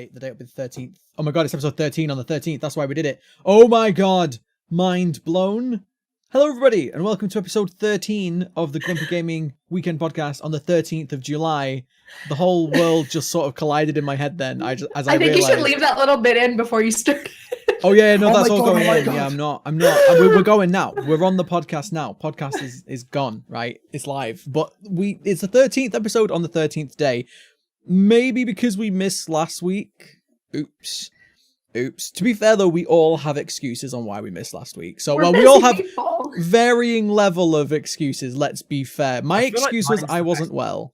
date. The date will be the 13th. Oh my god, it's episode 13 on the 13th. That's why we did it. Oh my god. Mind blown. Hello everybody, and welcome to episode 13 of the Grumpy Gaming Weekend Podcast on the 13th of July. The whole world just sort of collided in my head then. I think realized... you should leave that little bit in before you start. Oh yeah, no, that's all going in. Yeah, I'm not. We're going now. We're on the podcast now. Podcast is gone, right? It's live. But it's the 13th episode on the 13th day. Maybe because we missed last week. Oops. To be fair though, we all have excuses on why we missed last week. So we all have varying level of excuses, let's be fair. My excuse was I wasn't well.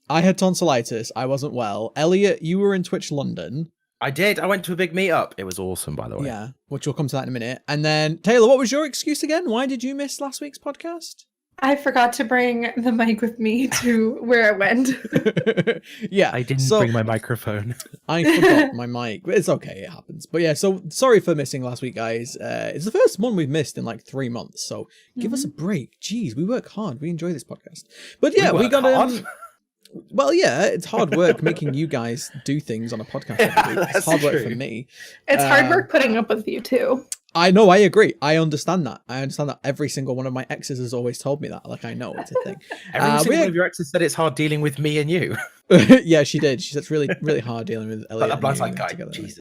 I had tonsillitis. I wasn't well. Elliott, you were in Twitch London. I did. I went to a big meetup. It was awesome, by the way. Yeah, which we'll come to that in a minute. And then, Taylor, what was your excuse again? Why did you miss last week's podcast? I forgot to bring the mic with me to where it went. Yeah. I didn't bring my microphone. I forgot my mic. It's okay, it happens. But yeah, so sorry for missing last week, guys. It's the first one we've missed in like 3 months. So give us a break. Jeez, we work hard. We enjoy this podcast. But yeah, we got hard. Well, yeah, it's hard work making you guys do things on a podcast every week. It's hard work for me. It's hard work putting up with you too. I know, I agree. I understand that. Every single one of my exes has always told me that. Like, I know it's a thing. Every single one of your exes said it's hard dealing with me and you. Yeah, she did. She said it's really, really hard dealing with Elliott. That blind guy together. Jesus.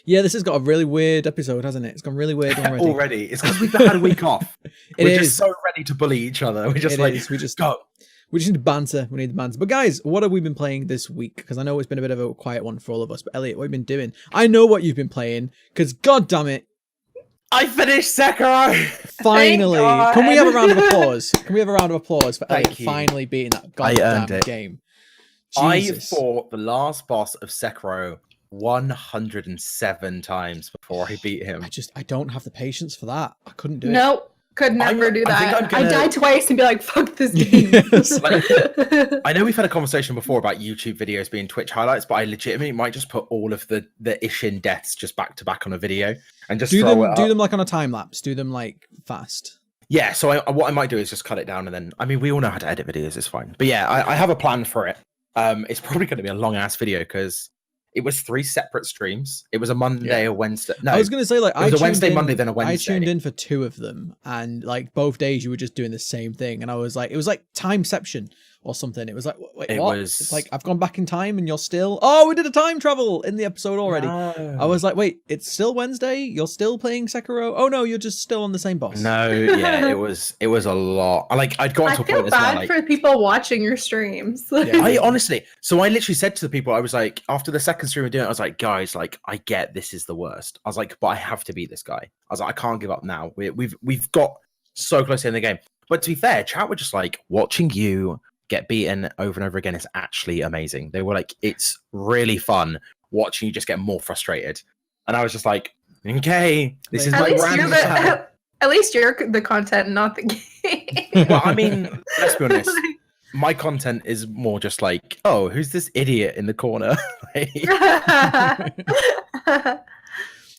Yeah, this has got a really weird episode, hasn't it? It's gone really weird already. It's because we've had a week off. We're just so ready to bully each other. We just go. We just need to banter. We need the banter. But guys, what have we been playing this week? Because I know it's been a bit of a quiet one for all of us. But Elliott, what have you been doing? I know what you've been playing. Because god damn it, I finished Sekiro. Finally. Can we have a round of applause? Can we have a round of applause for Elliott finally beating that goddamn game? Jesus. I fought the last boss of Sekiro 107 times before I beat him. I don't have the patience for that. I couldn't do it. Nope. Could never do that. I died twice and be like, fuck this game. I know we've had a conversation before about YouTube videos being Twitch highlights, but I legitimately might just put all of the Ishin deaths just back to back on a video and just do them like on a time lapse. Do them like fast. Yeah, so what I might do is just cut it down and then, I mean, we all know how to edit videos, it's fine. But yeah, I have a plan for it. It's probably going to be a long ass video because it was 3 separate streams. It was a Monday, a Wednesday. No, I was going to say like it was a Wednesday, Monday, then a Wednesday. I tuned in for 2 of them, and like both days you were just doing the same thing, and I was like, it was like timeception or something. It was like, wait, what? It's like I've gone back in time, and you're still. Oh, we did a time travel in the episode already. No. I was like, wait, it's still Wednesday. You're still playing Sekiro. Oh no, you're just still on the same boss. No, yeah, it was a lot. I'd gone to a point as well. I feel bad for people watching your streams. Yeah. I literally said to the people, I was like, after the second stream we did it, I was like, guys, like, I get this is the worst. I was like, but I have to beat this guy. I was like, I can't give up now. We've got so close in the game. But to be fair, chat were just like, watching you get beaten over and over again is actually amazing. They were like, it's really fun watching you just get more frustrated. And I was just like, okay, this is like random. At least you're the content, not the game. Well, I mean, let's be honest. My content is more just like, oh, who's this idiot in the corner?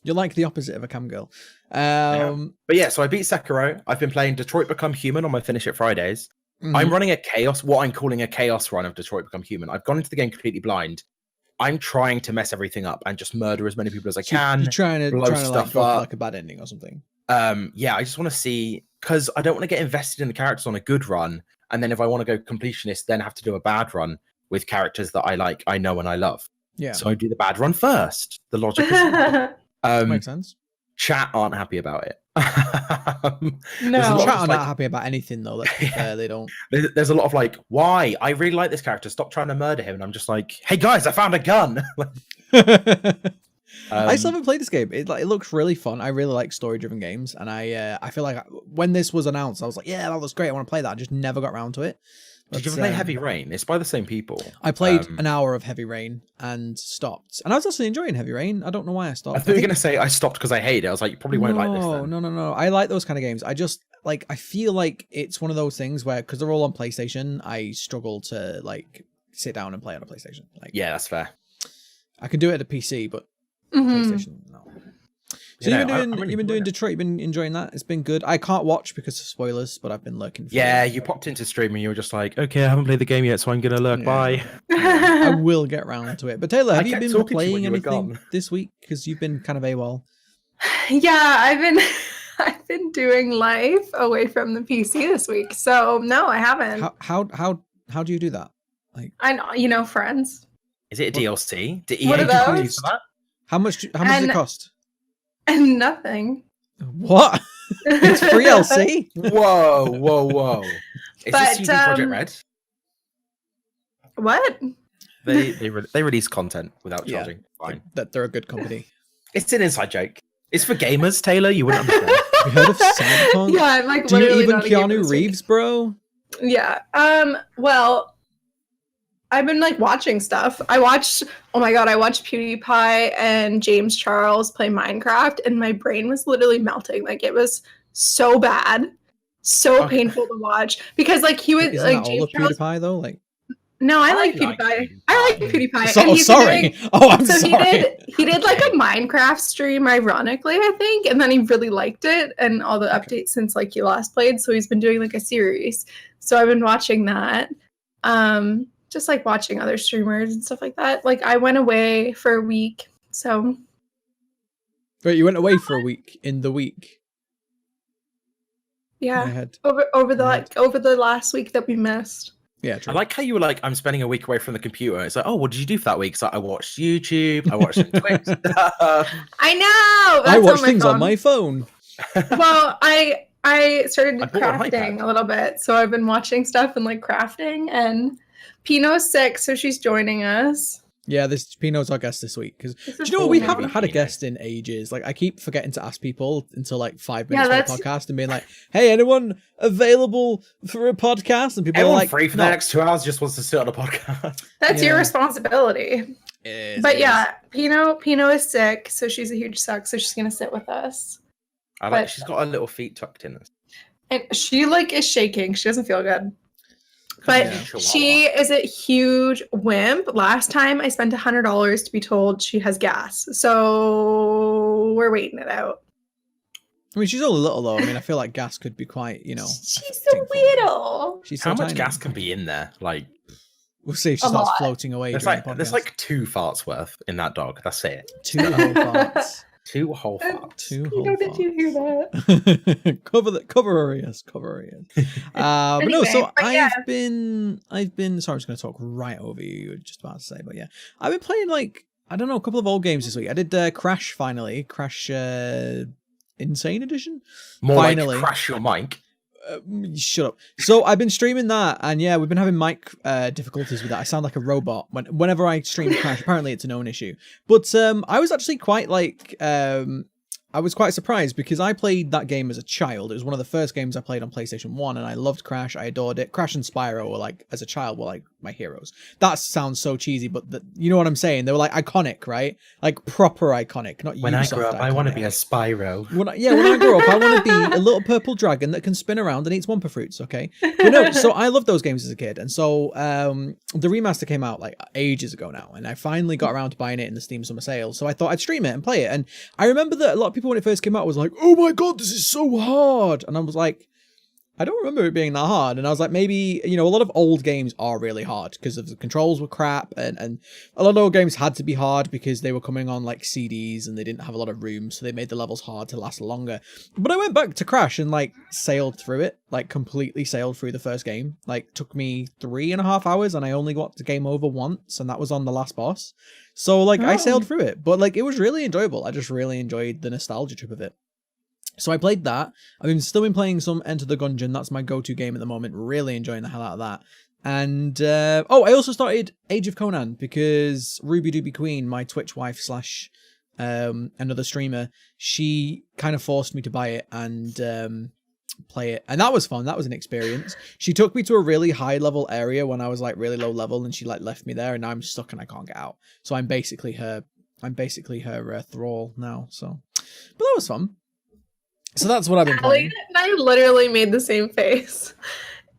You're like the opposite of a cam girl. Yeah. But yeah, so I beat Sekiro. I've been playing Detroit Become Human on my Finish It Fridays. Mm-hmm. I'm running what I'm calling a chaos run of Detroit Become Human. I've gone into the game completely blind. I'm trying to mess everything up and just murder as many people as I can. You're trying to blow stuff like, up. Like a bad ending or something. Yeah, I just want to see, because I don't want to get invested in the characters on a good run. And then if I want to go completionist, then have to do a bad run with characters that I like, I know, and I love. Yeah. So I do the bad run first. The logic is makes sense. Chat aren't happy about it. No, chat are not happy about anything though. Let's be fair, they don't. There's a lot of like, why? I really like this character. Stop trying to murder him. And I'm just like, hey guys, I found a gun. I still haven't played this game. It looks really fun. I really like story-driven games, and I feel like when this was announced, I was like, yeah, that looks great. I want to play that. I just never got around to it. Did you ever play Heavy Rain? It's by the same people. I played an hour of Heavy Rain and stopped, and I was actually enjoying Heavy Rain. I don't know why I stopped. I thought you were going to say I stopped because I hate it. I was like, you probably won't like this then. No. I like those kind of games. I just like. I feel like it's one of those things where, because they're all on PlayStation, I struggle to like sit down and play on a PlayStation. Like, yeah, that's fair. I can do it at a PC, but PlayStation, no. So you've been doing Detroit. You've been enjoying that. It's been good. I can't watch because of spoilers, but I've been lurking. Yeah, you popped into stream and you were just like, okay, I haven't played the game yet, so I'm gonna lurk. Bye. I will get round to it. But Taylor, have you been talking to you when playing you were anything gone. this week? Because you've been kind of AWOL. Yeah, I've been doing life away from the PC this week. So no, I haven't. How do you do that? Like, I know, friends. Is it a DLC? Did What EA are charge you those? for that? how much does it cost? And nothing. What? It's free LC? Whoa. Is But, this CD Projekt Red? What? They release content without Yeah. charging. Fine. That they're a good company. It's an inside joke. It's for gamers, Taylor. You wouldn't understand. You heard of Cyberpunk? Yeah, I'm like Do you literally even not a gamer Keanu this week. Reeves, bro? Yeah. Well, I've been like watching stuff. I watched PewDiePie and James Charles play Minecraft, and my brain was literally melting. Like it was so bad, so painful to watch because like he was Isn't like that all James of Charles. PewDiePie though? Like, No, I like PewDiePie. I like PewDiePie. And he's sorry. doing- I'm so sorry. he did like a Minecraft stream, ironically, I think, and then he really liked it and all the updates since like he last played. So he's been doing like a series. So I've been watching that. Just like watching other streamers and stuff like that. Like I went away for a week, so Wait, you went away for a week in the week? yeah, My head. over the last week that we missed. Yeah, I true. like how you were like, I'm spending a week away from the computer. It's like, oh, what did you do for that week? It's like, I watched YouTube, I watched some Twitch. I know. I watch things on phone. my phone. Well, I started I bought an crafting iPad. a little bit, so I've been watching stuff and like crafting. And Pinot's sick, so she's joining us. Yeah, this Pinot's our guest this week. Because This do is you know what? We cool. haven't had a Pinot. guest in ages. Like, I keep forgetting to ask people until like 5 Yeah, minutes for the that's- podcast and being like, "Hey, anyone available for a podcast?" And people Everyone are like, free for "No." the next 2 hours just wants to sit on a podcast. That's Yeah. your responsibility. It is, But it yeah, Pinot is sick, so she's a huge suck. So she's gonna sit with us, I like But- she's got her little feet tucked in. and she like is shaking. She doesn't feel good. But Yeah. she is a huge wimp. Last time I spent $100 to be told she has gas. So we're waiting it out. I mean, she's only little though. I mean, I feel like gas could be quite, you know. She's so little. She's so How much tiny. gas can be in there? Like, We'll see if she A starts lot. floating away. there's during like the there's podcast. like 2 farts worth in that dog. That's it. 2 whole farts. 2 whole farts. 2 whole Pinot, did you hear that? farts. cover her ears. But no, so Anyway, but yeah. I've been. Sorry, I'm just going to talk right over you were just about to say, but yeah, I've been playing like I don't know a couple of old games this week. I did Crash finally, Crash Insane Edition. More Finally. like crash your mic. Shut up. So I've been streaming that, and yeah, we've been having mic difficulties with that. I sound like a robot whenever I stream Crash. Apparently, it's a known issue. But I was actually quite like I was quite surprised because I played that game as a child. It was one of the first games I played on PlayStation 1, and I loved Crash. I adored it. Crash and Spyro were like, as a child, were like my heroes. That sounds so cheesy, but you know what I'm saying? They were like iconic, right? Like proper iconic, not When I Ubisoft grow up, I want to iconic. be a Spyro. When I grow up, I want to be a little purple dragon that can spin around and eats Wumpa fruits, okay? But no, so I loved those games as a kid. And so the remaster came out like ages ago now, and I finally got around to buying it in the Steam Summer Sale. So I thought I'd stream it and play it. And I remember that a lot of people when it first came out was like, "Oh my god, this is so hard." And I was like, I don't remember it being that hard. And I was like, maybe, you know, a lot of old games are really hard because of the controls were crap. And a lot of old games had to be hard because they were coming on like CDs and they didn't have a lot of room. So they made the levels hard to last longer. But I went back to Crash and like sailed through it, like completely sailed through the first game. Like took me 3.5 hours and I only got the game over once. And that was on the last boss. So like I sailed through it, but like it was really enjoyable. I just really enjoyed the nostalgia trip of it. So I played that. I've still been playing some Enter the Gungeon. That's my go-to game at the moment. Really enjoying the hell out of that. And I also started Age of Conan because Ruby Dooby Queen, my Twitch wife slash another streamer, she kind of forced me to buy it and play it, and that was fun. That was an experience. She took me to a really high level area when I was like really low level, and she like left me there, and now I'm stuck and I can't get out. So I'm basically her thrall now. So, but that was fun. So that's what I've been playing. I literally made the same face.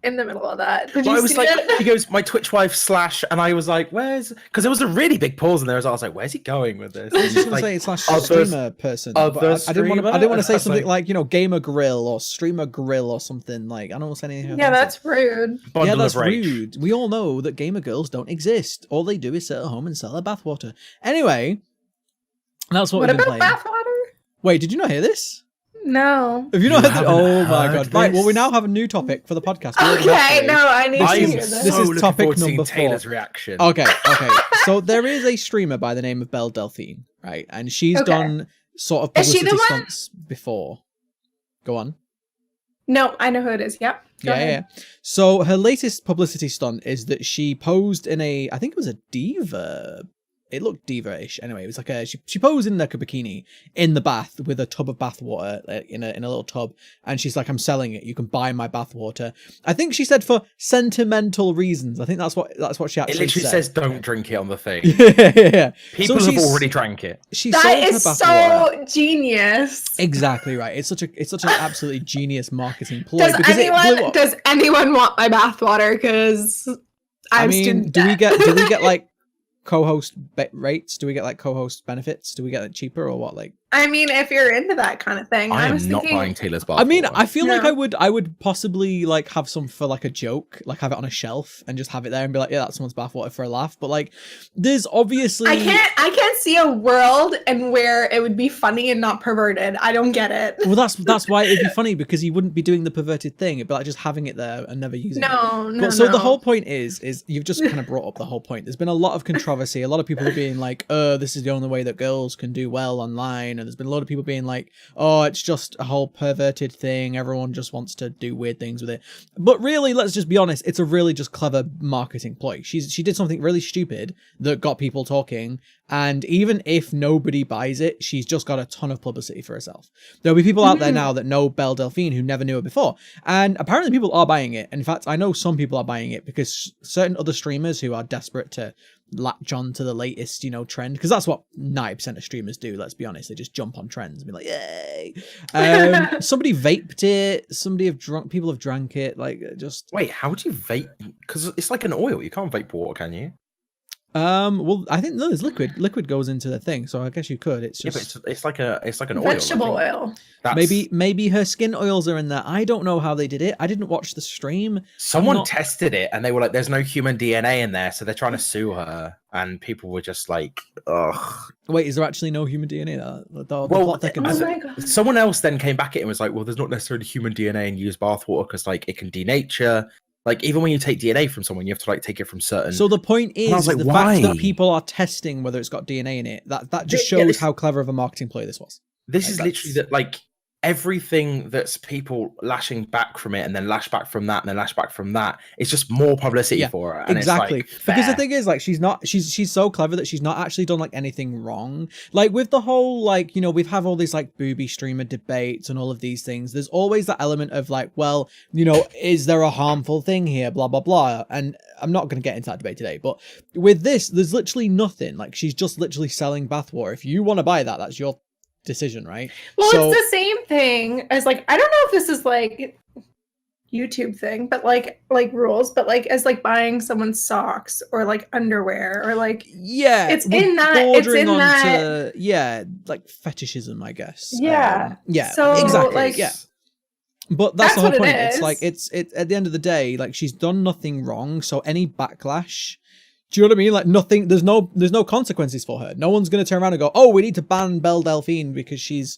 in the middle of that. Did Well, you I was see like, it? he goes, my Twitch wife / and I was like, where's, because there was a really big pause in there. I was like, where's he going with this? I was just Like, gonna say slash other- streamer person. But other I didn't want to. I streamer? didn't want to say I was something like- like, you know, gamer grill or streamer grill or something like. I don't want to say anything. Yeah, offensive. that's rude. Yeah, bundle that's of rage. rude. We all know that gamer girls don't exist. All they do is sit at home and sell their bathwater. Anyway, that's what What we've been about playing. bathwater? Wait, did you not hear this? No. Have you not You heard this? haven't Oh my heard god. Right, well, we this? now have a new topic for the podcast. We already have Okay, three. no, I need This to is- hear this. this is looking topic forward to seeing number 4. Taylor's reaction. Okay. So there is a streamer by the name of Belle Delphine, right? And she's Okay. done sort of Is she the publicity one- stunts before. Go on. No, I know who it is. Yep. Go Yeah, ahead. yeah. So her latest publicity stunt is that she posed in a, I think it was a diva. It looked diva-ish. Anyway, it was like she posed in like a bikini in the bath with a tub of bath water in a little tub, and she's like, "I'm selling it. You can buy my bath water." I think she said for sentimental reasons. I think that's what she It actually literally said. says, don't drink it on the thing. yeah. People So have she's- already drank it. She That sold is her bath water. so genius. Exactly right. It's such an absolutely genius marketing ploy Does because it blew anyone up. does anyone want my bathwater? Because I I'm mean, student do we debt. get like co-host rates? Do we get like co-host benefits? Do we get it cheaper or what? Like, I mean, if you're into that kind of thing, I was am not thinking, buying Taylor's bath. I mean, water. I feel like No. I would possibly like have some for like a joke, like have it on a shelf and just have it there and be like, yeah, that's someone's bathwater for a laugh. But like, there's obviously I can't see a world and where it would be funny and not perverted. I don't get it. Well, that's why it'd be funny because you wouldn't be doing the perverted thing. It'd be like just having it there and never using it. No. But so the no. whole point is you've just kind of brought up the whole point. There's been a lot of controversy. A lot of people are being like, this is the only way that girls can do well online. And there's been a lot of people being like, oh, it's just a whole perverted thing. Everyone just wants to do weird things with it. But really, let's just be honest. It's a really just clever marketing ploy. She did something really stupid that got people talking. And even if nobody buys it, she's just got a ton of publicity for herself. There'll be people out there now that know Belle Delphine who never knew her before. And apparently people are buying it. In fact, I know some people are buying it because certain other streamers who are desperate to latch on to the latest, you know, trend, because that's what 90% of streamers do, let's be honest. They just jump on trends and be like, yay. Somebody vaped it. People have drank it. Like, just... Wait, how do you vape? Because it's like an oil. You can't vape water, can you? Well, I think no, there's liquid. Liquid goes into the thing, so I guess you could. It's Yeah, just but it's like an oil. I vegetable think. oil. That's- maybe her skin oils are in there. I don't know how they did it. I didn't watch the stream. Someone not- tested it and they were like, "There's no human DNA in there," so they're trying to sue her. And people were just like, "Ugh." Wait, is there actually no human DNA there? The Well, plot thickens. Oh my god. Someone else then came back at it and was like, "Well, there's not necessarily human DNA in used bathwater because like it can denature. Like even when you take DNA from someone, you have to like take it from certain." So the point is, I was like, the fact that why? people are testing whether it's got DNA in it. That just Yeah, shows this- how clever of a marketing ploy this was. This Like, is that's- literally that like everything that's people lashing back from it and then lash back from that and then lash back from that. It's just more publicity Yeah, for her. And Exactly. It's like, Because the fair. thing is, like, she's so clever that she's not actually done like anything wrong. Like with the whole, like, you know, we've have all these like booby streamer debates and all of these things. There's always that element of like, well, you know, is there a harmful thing here? Blah blah blah. And I'm not going to get into that debate today. But with this, there's literally nothing. Like she's just literally selling bathwater. If you want to buy that, that's your decision, right? Well, So- it's the same thing as like I don't know if this is like YouTube thing, but like rules, but like as like buying someone's socks or like underwear or like Yeah, It's we're in that- it's bordering in onto, that- yeah, like fetishism, I guess. Yeah. Yeah. So, Exactly. like- Yeah. But that's the That's whole what it point. It's is. like it's at the end of the day, like she's done nothing wrong. So any backlash, do you know what I mean? Like nothing. There's no consequences for her. No one's gonna turn around and go, "Oh, we need to ban Belle Delphine because she's."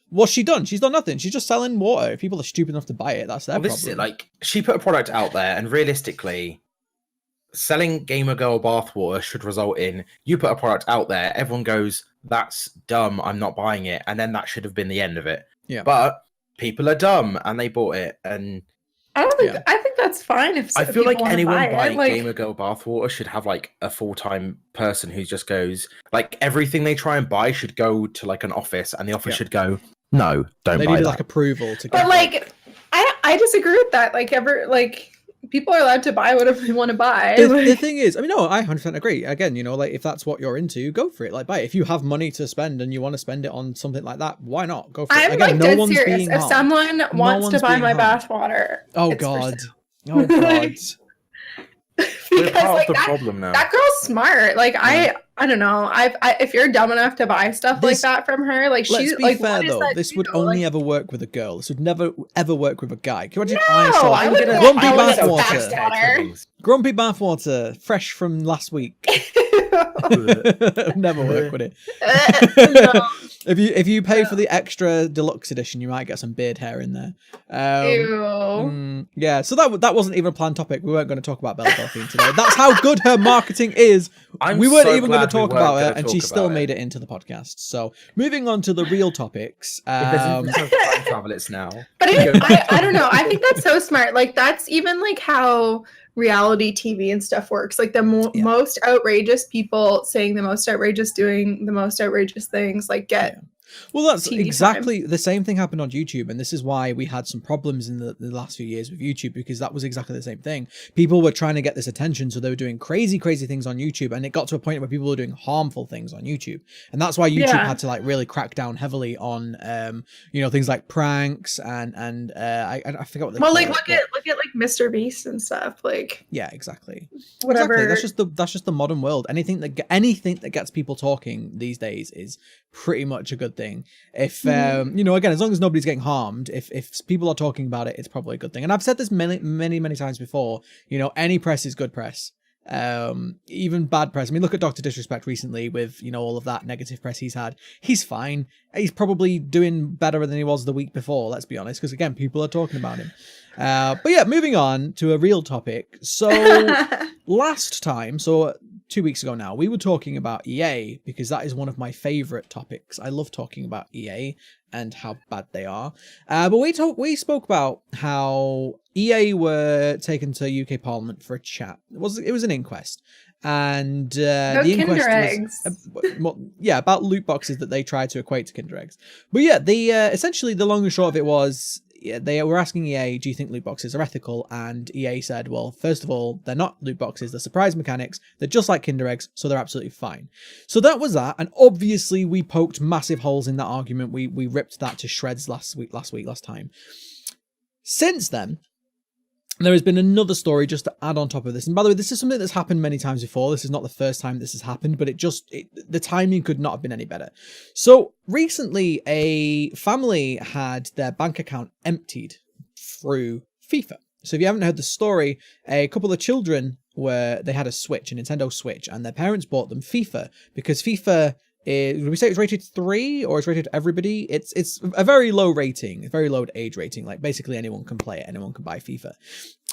What's she done? She's done nothing. She's just selling water. If people are stupid enough to buy it, that's their Well, this problem. is it. Like she put a product out there, and realistically, selling gamer girl bathwater should result in you put a product out there. Everyone goes, "That's dumb. I'm not buying it," and then that should have been the end of it. Yeah. But people are dumb, and they bought it, and I don't think Yeah. I think that's fine if I feel like people wanna anyone buy it. buying Like, gamer girl bathwater should have like a full-time person who just goes like everything they try and buy should go to like an office, and the office Yeah. should go, "No, don't they buy needed that." like approval to. but get like I disagree with that. Like people are allowed to buy whatever they want to buy. The Like, thing is, I mean, no, I 100% agree. Again, you know, like if that's what you're into, go for it. Like, buy it. If you have money to spend and you want to spend it on something like that, why not? Go for it. I'm Again, like no dead one's serious. being If harmed. someone wants to one's buy being my harmed. bathwater, Oh it's for God, sale. Oh God. We're Because part like of the that, problem now. that girl's smart. Like I don't know. If you're dumb enough to buy stuff This- like that from her, like Let's she's be like, fair what is though. that This do? would only Like, ever work with a girl. This would never ever work with a guy. Can you imagine? no, I saw I wouldn't gonna- Grumpy want I'm gonna Elliott bathwater. sell bathwater. Grumpy bathwater, fresh from last week. Never work with it. No. If you pay for the extra deluxe edition, you might get some beard hair in there. Ew. Yeah, so that wasn't even a planned topic. We weren't going to talk about Bella Delphine today. That's how good her marketing is. We weren't even going to talk about her, and she still made it into the podcast. So moving on to the real topics. If there's anything to time travel, it's now. But I don't know. I think that's so smart. Like that's even like how reality TV and stuff works. Like the most outrageous people saying the most outrageous, doing the most outrageous things, like get. Well, that's TV exactly the same thing happened on YouTube, and this is why we had some problems in the last few years with YouTube, because that was exactly the same thing. People were trying to get this attention, so they were doing crazy things on YouTube, and it got to a point where people were doing harmful things on YouTube, and that's why YouTube had to like really crack down heavily on things like pranks and I forgot what they call like it, look at like Mr. Beast and stuff. Like yeah, exactly. Whatever. Exactly. That's just the modern world. Anything that gets people talking these days is pretty much a good thing. If again, as long as nobody's getting harmed, if people are talking about it, it's probably a good thing. And I've said this many times before, any press is good press. Even bad press. I mean, look at Dr. Disrespect recently with all of that negative press he's had. He's fine. He's probably doing better than he was the week before, let's be honest, because again, people are talking about him. But yeah, moving on to a real topic. So last time, 2 weeks ago now, we were talking about EA, because that is one of my favorite topics. I love talking about EA and how bad they are. But we spoke about how EA were taken to UK Parliament for a chat. It was an inquest, and the inquest was about loot boxes that they tried to equate to Kinder Eggs. But yeah, essentially the long and short of it was, they were asking EA, do you think loot boxes are ethical? And EA said, well, first of all, they're not loot boxes, they're surprise mechanics, they're just like Kinder Eggs, so they're absolutely fine. So that was that, and obviously we poked massive holes in that argument. We ripped that to shreds last time. Since then, there has been another story just to add on top of this. And by the way, this is something that's happened many times before. This is not the first time this has happened, but the timing could not have been any better. So recently, a family had their bank account emptied through FIFA. So if you haven't heard the story, a couple of children they had a Switch, a Nintendo Switch, and their parents bought them FIFA because FIFA, would we say it's rated 3 or it's rated everybody? It's a very low rating, a very low age rating. Like basically anyone can play it, anyone can buy FIFA.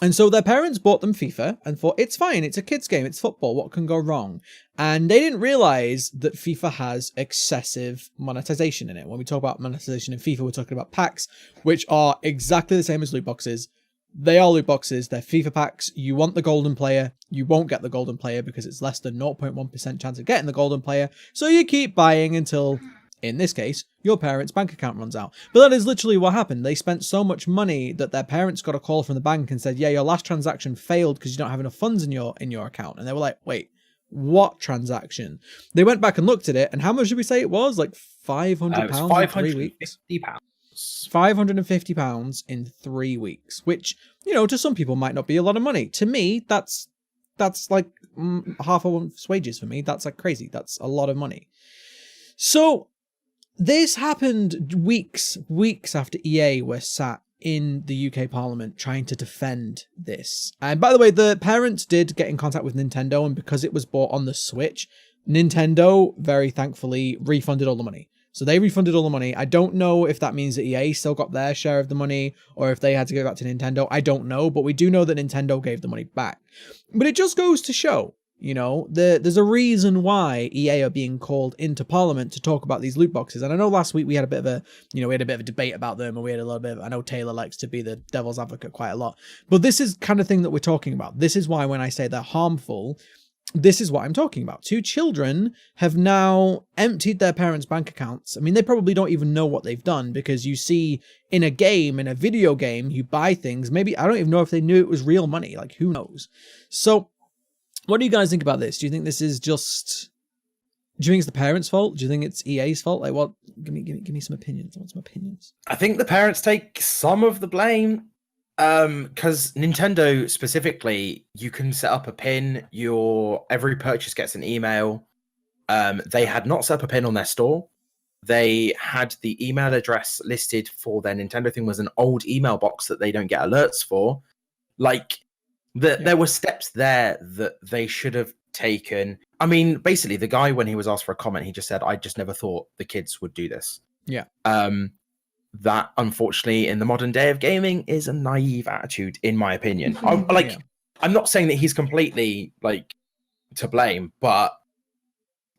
And so their parents bought them FIFA and thought, it's fine, it's a kid's game, it's football, what can go wrong? And they didn't realize that FIFA has excessive monetization in it. When we talk about monetization in FIFA, we're talking about packs, which are exactly the same as loot boxes. They are loot boxes, they're FIFA packs. You want the golden player, you won't get the golden player because it's less than 0.1% chance of getting the golden player. So you keep buying until, in this case, your parents' bank account runs out. But that is literally what happened. They spent so much money that their parents got a call from the bank and said, yeah, your last transaction failed because you don't have enough funds in your account. And they were like, wait, what transaction? They went back and looked at it, and how much did we say it was? Like £500 in 3 weeks? £550 in 3 weeks, which, to some people might not be a lot of money. To me, that's like half a month's wages for me. That's like crazy. That's a lot of money. So this happened weeks after EA were sat in the UK Parliament trying to defend this. And by the way, the parents did get in contact with Nintendo, and because it was bought on the Switch, Nintendo very thankfully refunded all the money. So they refunded all the money. I don't know if that means that EA still got their share of the money or if they had to give it back to Nintendo. I don't know, but we do know that Nintendo gave the money back. But it just goes to show, there's a reason why EA are being called into Parliament to talk about these loot boxes. And I know last week we had a bit of a debate about them, and we had a little bit I know Taylor likes to be the devil's advocate quite a lot. But this is kind of thing that we're talking about. This is why when I say they're harmful, this is what I'm talking about. 2 children have now emptied their parents' bank accounts. I mean, they probably don't even know what they've done, because you see in a video game, you buy things. Maybe, I don't even know if they knew it was real money. Like, who knows? So what do you guys think about this? Do you think this is just, do you think it's the parents' fault? Do you think it's EA's fault? Like, what? Give me some opinions. I want some opinions. I think the parents take some of the blame. Because Nintendo specifically, you can set up a pin. Every purchase gets an email. They had not set up a pin on their store. They had the email address listed for their Nintendo thing was an old email box that they don't get alerts for. Like, there were steps there that they should have taken. I mean, basically, the guy, when he was asked for a comment, he just said, "I just never thought the kids would do this." Yeah. That, unfortunately, in the modern day of gaming, is a naive attitude, in my opinion. I'm not saying that he's completely to blame, but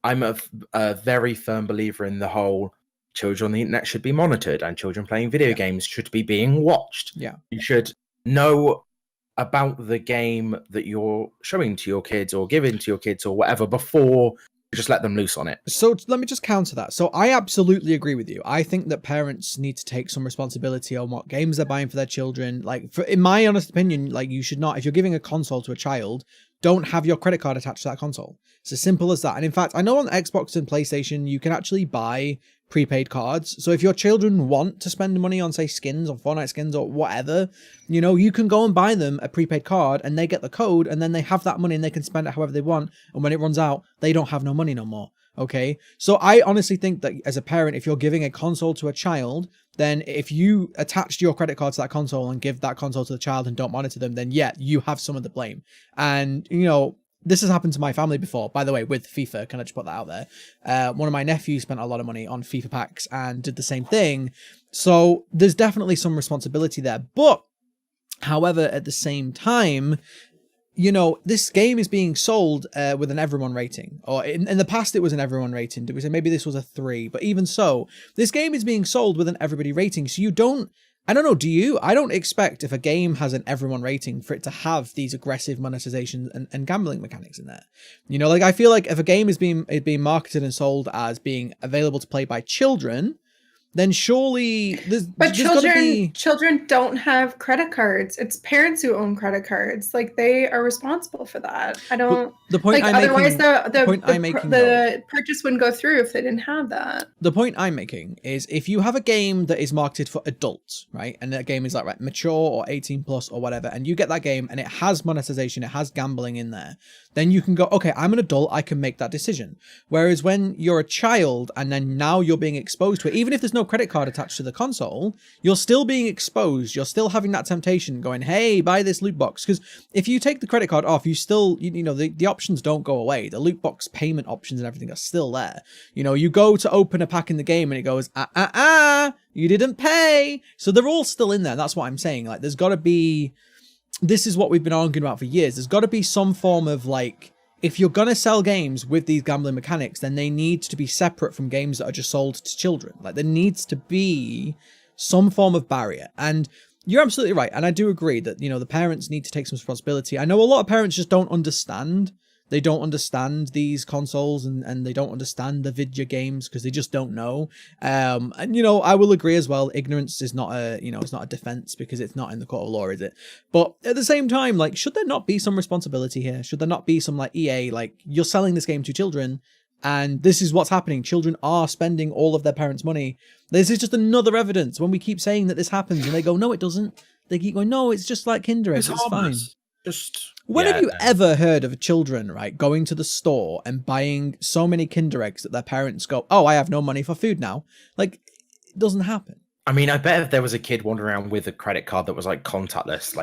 I'm a very firm believer in the whole children on the internet should be monitored and children playing video games should be being watched. Yeah. You should know about the game that you're showing to your kids or giving to your kids or whatever before you just let them loose on it. So let me just counter that. So I absolutely agree with you. I think that parents need to take some responsibility on what games they're buying for their children. In my honest opinion, you should not, if you're giving a console to a child, don't have your credit card attached to that console. It's as simple as that. And in fact, I know on Xbox and PlayStation, you can actually buy prepaid cards. So if your children want to spend money on, say, skins or Fortnite skins or whatever, you can go and buy them a prepaid card and they get the code and then they have that money and they can spend it however they want. And when it runs out, they don't have no money no more. Okay. So I honestly think that as a parent, if you're giving a console to a child, then if you attached your credit card to that console and give that console to the child and don't monitor them, then yeah, you have some of the blame. And, this has happened to my family before, by the way, with FIFA. Can I just put that out there? One of my nephews spent a lot of money on FIFA packs and did the same thing. So there's definitely some responsibility there. But, however, at the same time, this game is being sold with an everyone rating. Or in the past, it was an everyone rating. Did we say maybe this was a 3? But even so, this game is being sold with an everybody rating. So you don't... I don't know, do you? I don't expect if a game has an everyone rating for it to have these aggressive monetization and gambling mechanics in there. I feel like if a game is being marketed and sold as being available to play by children, then surely children don't have credit cards. It's parents who own credit cards. They are responsible for that. I don't. The point I'm otherwise making, the purchase wouldn't go through if they didn't have that. The point I'm making is if you have a game that is marketed for adults, right, and that game is mature or 18 plus or whatever, and you get that game and it has monetization, it has gambling in there, then you can go, okay, I'm an adult, I can make that decision. Whereas when you're a child and then now you're being exposed to it, even if there's no credit card attached to the console, you're still being exposed. You're still having that temptation going, hey, buy this loot box. Because if you take the credit card off, you still, the options don't go away. The loot box payment options and everything are still there. You go to open a pack in the game and it goes, you didn't pay. So they're all still in there. That's what I'm saying. There's got to be, this is what we've been arguing about for years. There's got to be some form of if you're going to sell games with these gambling mechanics, then they need to be separate from games that are just sold to children. There needs to be some form of barrier. And you're absolutely right. And I do agree that, the parents need to take some responsibility. I know a lot of parents just don't understand. They don't understand these consoles and they don't understand the video games because they just don't know. And, I will agree as well. Ignorance is not it's not a defense because it's not in the court of law, is it? But at the same time, should there not be some responsibility here? Should there not be some EA, you're selling this game to children and this is what's happening. Children are spending all of their parents' money. This is just another evidence when we keep saying that this happens and they go, no, it doesn't. They keep going, no, it's just like Kinder Eggs. It's fine. When have you ever heard of children, right, going to the store and buying so many Kinder Eggs that their parents go, oh, I have no money for food now? It doesn't happen. I mean, I bet if there was a kid wandering around with a credit card that was contactless,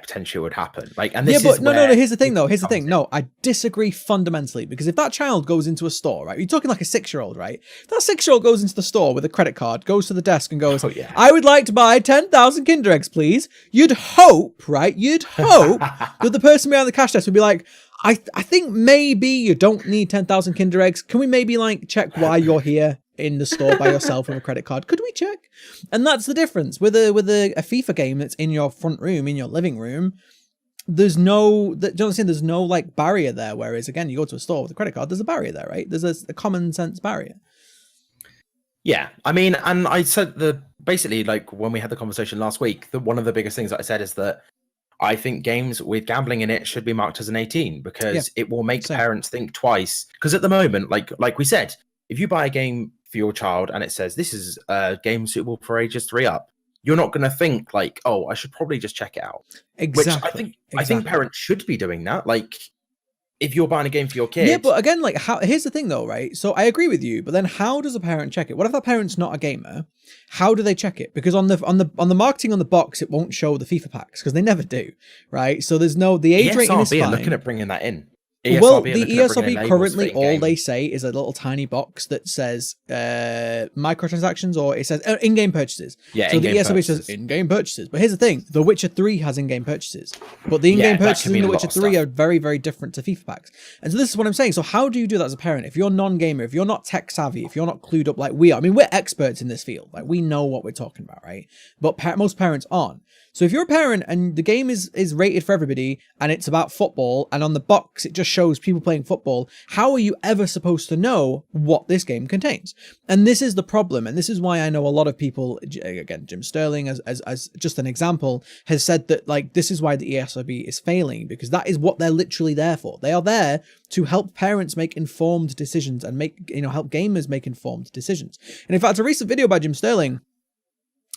potentially it would happen. And this but no. Here's the thing, though. Here's the thing. No, I disagree fundamentally because if that child goes into a store, right, you're talking like a 6-year-old, right? If that 6-year-old goes into the store with a credit card, goes to the desk and goes, I would like to buy 10,000 Kinder Eggs, please. You'd hope, right? You'd hope that the person behind the cash desk would be like, I think maybe you don't need 10,000 Kinder Eggs. Can we maybe check why you're here in the store by yourself with a credit card? Could we check? And that's the difference with a FIFA game that's in your front room, in your living room. There's no, do you understand? There's no barrier there. Whereas again, you go to a store with a credit card, there's a barrier there, right? There's a common sense barrier. Yeah, I mean, and I said basically when we had the conversation last week, one of the biggest things that I said is that I think games with gambling in it should be marked as an 18 because it will make parents think twice. Because at the moment, like we said, if you buy a game for your child and it says this is a game suitable for ages 3 up, you're not going to think like, oh, I should probably just check it out. Exactly. Which I think parents should be doing that. Like, if you're buying a game for your kid. Yeah, but again, like, here's the thing though, right? So I agree with you, but then how does a parent check it? What if that parent's not a gamer? How do they check it? Because on the marketing on the box, it won't show the FIFA packs because they never do, right? So there's no, the age rating is fine. ESRB are looking at bringing that in. Well, the ESRB currently, all they say is a little tiny box that says microtransactions, or it says in-game purchases. Yeah, so the ESRB says in-game purchases. But here's the thing: The Witcher 3 has in-game purchases, but the in-game purchases in The Witcher 3 are very, very different to FIFA packs. And so this is what I'm saying. So how do you do that as a parent? If you're non-gamer, if you're not tech savvy, if you're not clued up like we are, I mean, we're experts in this field. Like, we know what we're talking about, right? But most parents aren't. So if you're a parent and the game is rated for everybody and it's about football, and on the box it just shows people playing football, how are you ever supposed to know what this game contains? And this is the problem. And this is why I know a lot of people, again, Jim Sterling as just an example, has said that, like, this is why the ESRB is failing, because that is what they're literally there for. They are there to help parents make informed decisions and help gamers make informed decisions. And in fact, a recent video by Jim Sterling,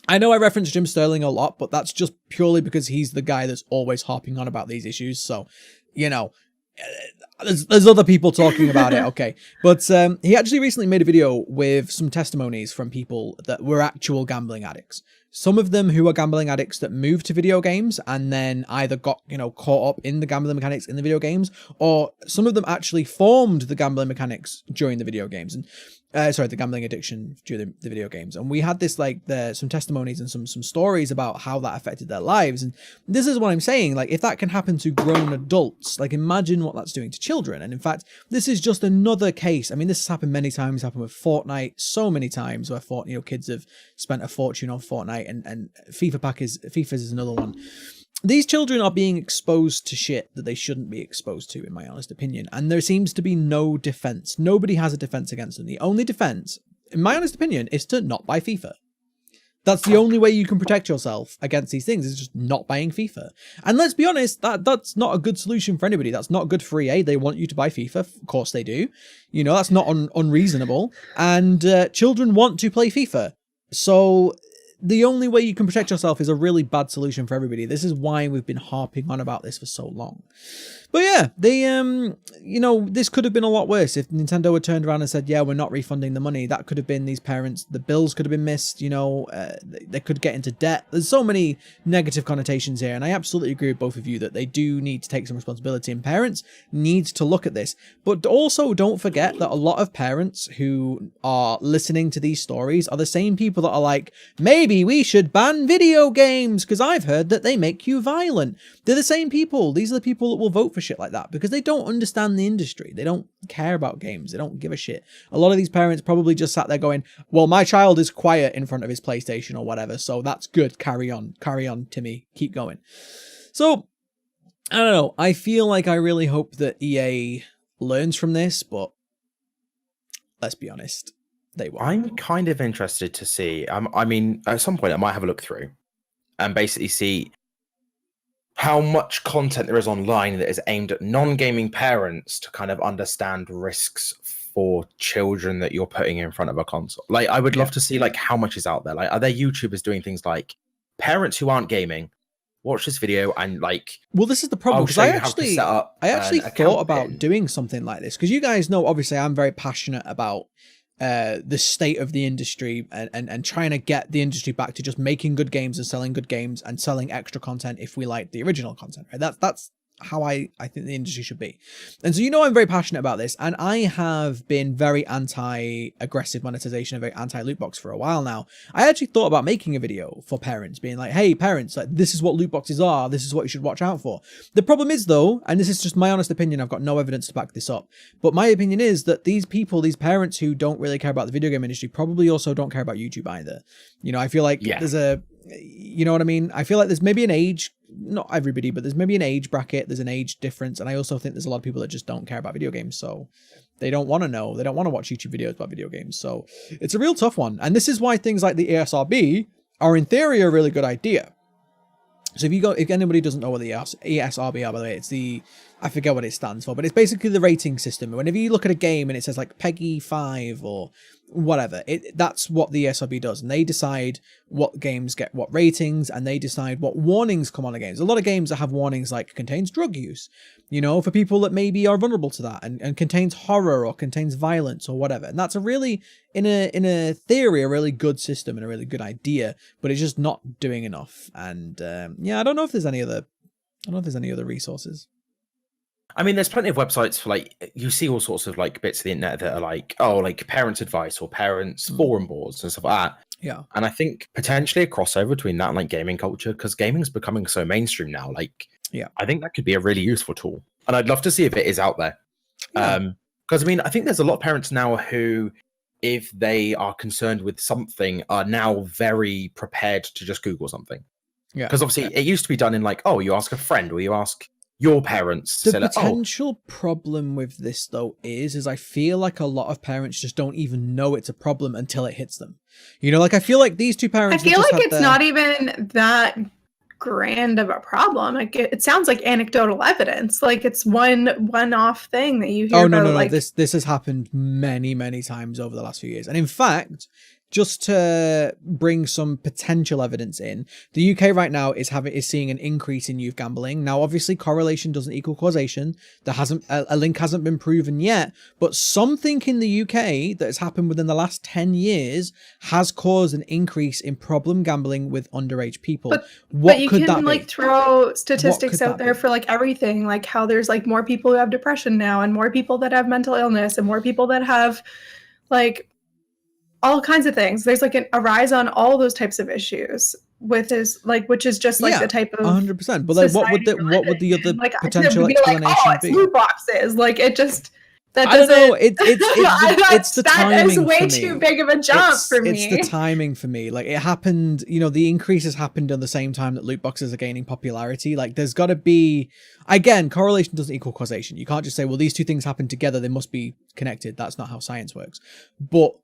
I know I reference Jim Sterling a lot, but that's just purely because he's the guy that's always harping on about these issues. So, there's other people talking about it, okay. But he actually recently made a video with some testimonies from people that were actual gambling addicts. Some of them who are gambling addicts that moved to video games and then either got, caught up in the gambling mechanics in the video games, or some of them actually formed the gambling mechanics during the video games. And the gambling addiction during the video games. And we had this, some testimonies and some stories about how that affected their lives. And this is what I'm saying. Like, if that can happen to grown adults, like, imagine what that's doing to children. And in fact, this is just another case. I mean, this has happened many times. It's happened with Fortnite so many times where kids have spent a fortune on Fortnite, and FIFA is another one. These children are being exposed to shit that they shouldn't be exposed to, in my honest opinion. And there seems to be no defense. Nobody has a defense against them. The only defense, in my honest opinion, is to not buy FIFA. That's the only way you can protect yourself against these things, is just not buying FIFA. And let's be honest, that's not a good solution for anybody. That's not good for EA. They want you to buy FIFA. Of course they do. That's not unreasonable. And children want to play FIFA. So the only way you can protect yourself is a really bad solution for everybody. This is why we've been harping on about this for so long. But yeah, they, this could have been a lot worse if Nintendo had turned around and said, yeah, we're not refunding the money. That could have been these parents. The bills could have been missed, they could get into debt. There's so many negative connotations here. And I absolutely agree with both of you that they do need to take some responsibility, and parents need to look at this. But also don't forget that a lot of parents who are listening to these stories are the same people that are like, maybe we should ban video games because I've heard that they make you violent. They're the same people. These are the people that will vote for shit like that because they don't understand the industry. They don't care about games. They don't give a shit. A lot of these parents probably just sat there going, well, my child is quiet in front of his PlayStation or whatever, so that's good. Carry on, Timmy. Keep going. So, I don't know. I feel like I really hope that EA learns from this, but let's be honest, they won't. I'm kind of interested to see. I mean, at some point I might have a look through and basically see how much content there is online that is aimed at non-gaming parents to kind of understand risks for children that you're putting in front of a console. Like, I would love to see, like, how much is out there. Like, are there YouTubers doing things like, parents who aren't gaming, watch this video and, like... Well, this is the problem, because I actually thought about doing something like this, because you guys know, obviously, I'm very passionate about the state of the industry and trying to get the industry back to just making good games and selling extra content if we like the original content, right? That's how I think the industry should be. And so, I'm very passionate about this, and I have been very anti-aggressive monetization and very anti-loot box for a while now. I actually thought about making a video for parents, being like, hey parents, like, this is what loot boxes are, this is what you should watch out for. The problem is though, and this is just my honest opinion, I've got no evidence to back this up, but my opinion is that these parents who don't really care about the video game industry probably also don't care about YouTube either. I feel like there's a, you know what I mean? I feel like there's maybe an age, not everybody, but there's maybe an age bracket, there's an age difference, and I also think there's a lot of people that just don't care about video games, so they don't want to know, they don't want to watch YouTube videos about video games, so it's a real tough one. And this is why things like the ESRB are in theory a really good idea. So if anybody doesn't know what the ESRB are, by the way, it's the I forget what it stands for, but it's basically the rating system. Whenever you look at a game and it says like PEGI 5 or whatever, that's what the ESRB does. And they decide what games get what ratings, and they decide what warnings come on the games. A lot of games that have warnings like contains drug use, you know, for people that maybe are vulnerable to that, and contains horror or contains violence or whatever. And that's a really, in a theory, a really good system and a really good idea, but it's just not doing enough. And yeah, I don't know if there's any other resources. I mean, there's plenty of websites for like, you see all sorts of like bits of the internet that are like, oh, like parents' advice or parents' forum boards and stuff like that. Yeah. And I think potentially a crossover between that and like gaming culture, because gaming is becoming so mainstream now. Like, yeah, I think that could be a really useful tool. And I'd love to see if it is out there. Yeah. Because I mean, I think there's a lot of parents now who, if they are concerned with something, are now very prepared to just Google something. Yeah. Because obviously it used to be done in like, oh, you ask a friend or you ask your parents. The potential problem with this though is I feel like a lot of parents just don't even know it's a problem until it hits them. You know, like I feel like these two parents. I feel like it's not even that grand of a problem. Like it sounds like anecdotal evidence. Like it's one-off thing that you hear. Oh no, about, no, like... this has happened many times over the last few years, and in fact, just to bring some potential evidence in, the UK right now is seeing an increase in youth gambling. Now, obviously, correlation doesn't equal causation. There hasn't a link hasn't been proven yet, but something in the UK that has happened within the last 10 years has caused an increase in problem gambling with underage people. But you can like throw statistics out there for like everything, like how there's like more people who have depression now, and more people that have mental illness, and more people that have like all kinds of things. There's like a rise on all those types of issues with his like, which is just like the type of 100%. But like, what would the other like, potential explanation like, oh, it's be? Loot boxes. Like it just I don't know. It's the timing. That is way too big of a jump for me. It's the timing for me. Like it happened. You know, the increases happened at the same time that loot boxes are gaining popularity. Like there's got to be, again, correlation doesn't equal causation. You can't just say, well, these two things happen together, they must be connected. That's not how science works. But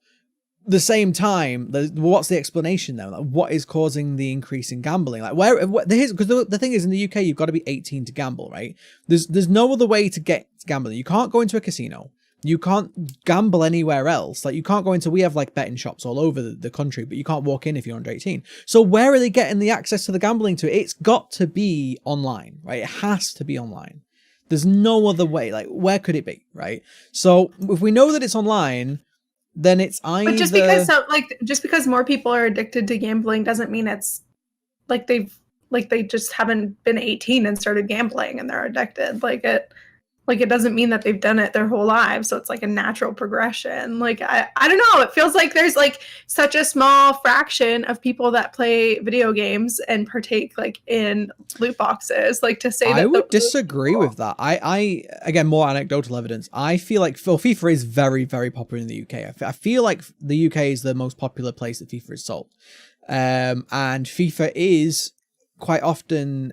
the same time, what's the explanation then? Like, what is causing the increase in gambling? Like, because the thing is, in the UK, you've got to be 18 to gamble, right? There's no other way to get gambling. You can't go into a casino. You can't gamble anywhere else. Like, you can't go into, we have like betting shops all over the country, but you can't walk in if you're under 18. So where are they getting the access to the gambling to? It's got to be online, right? It has to be online. There's no other way. Like, where could it be, right? So if we know that it's online, then it's either... But just because more people are addicted to gambling doesn't mean it's like they just haven't been 18 and started gambling and they're addicted. Like it doesn't mean that they've done it their whole lives. So it's like a natural progression. Like I don't know. It feels like there's like such a small fraction of people that play video games and partake like in loot boxes. Like to say that I would disagree with that. I again, more anecdotal evidence. I feel like FIFA is very popular in the UK. I feel like the UK is the most popular place that FIFA is sold, and FIFA is quite often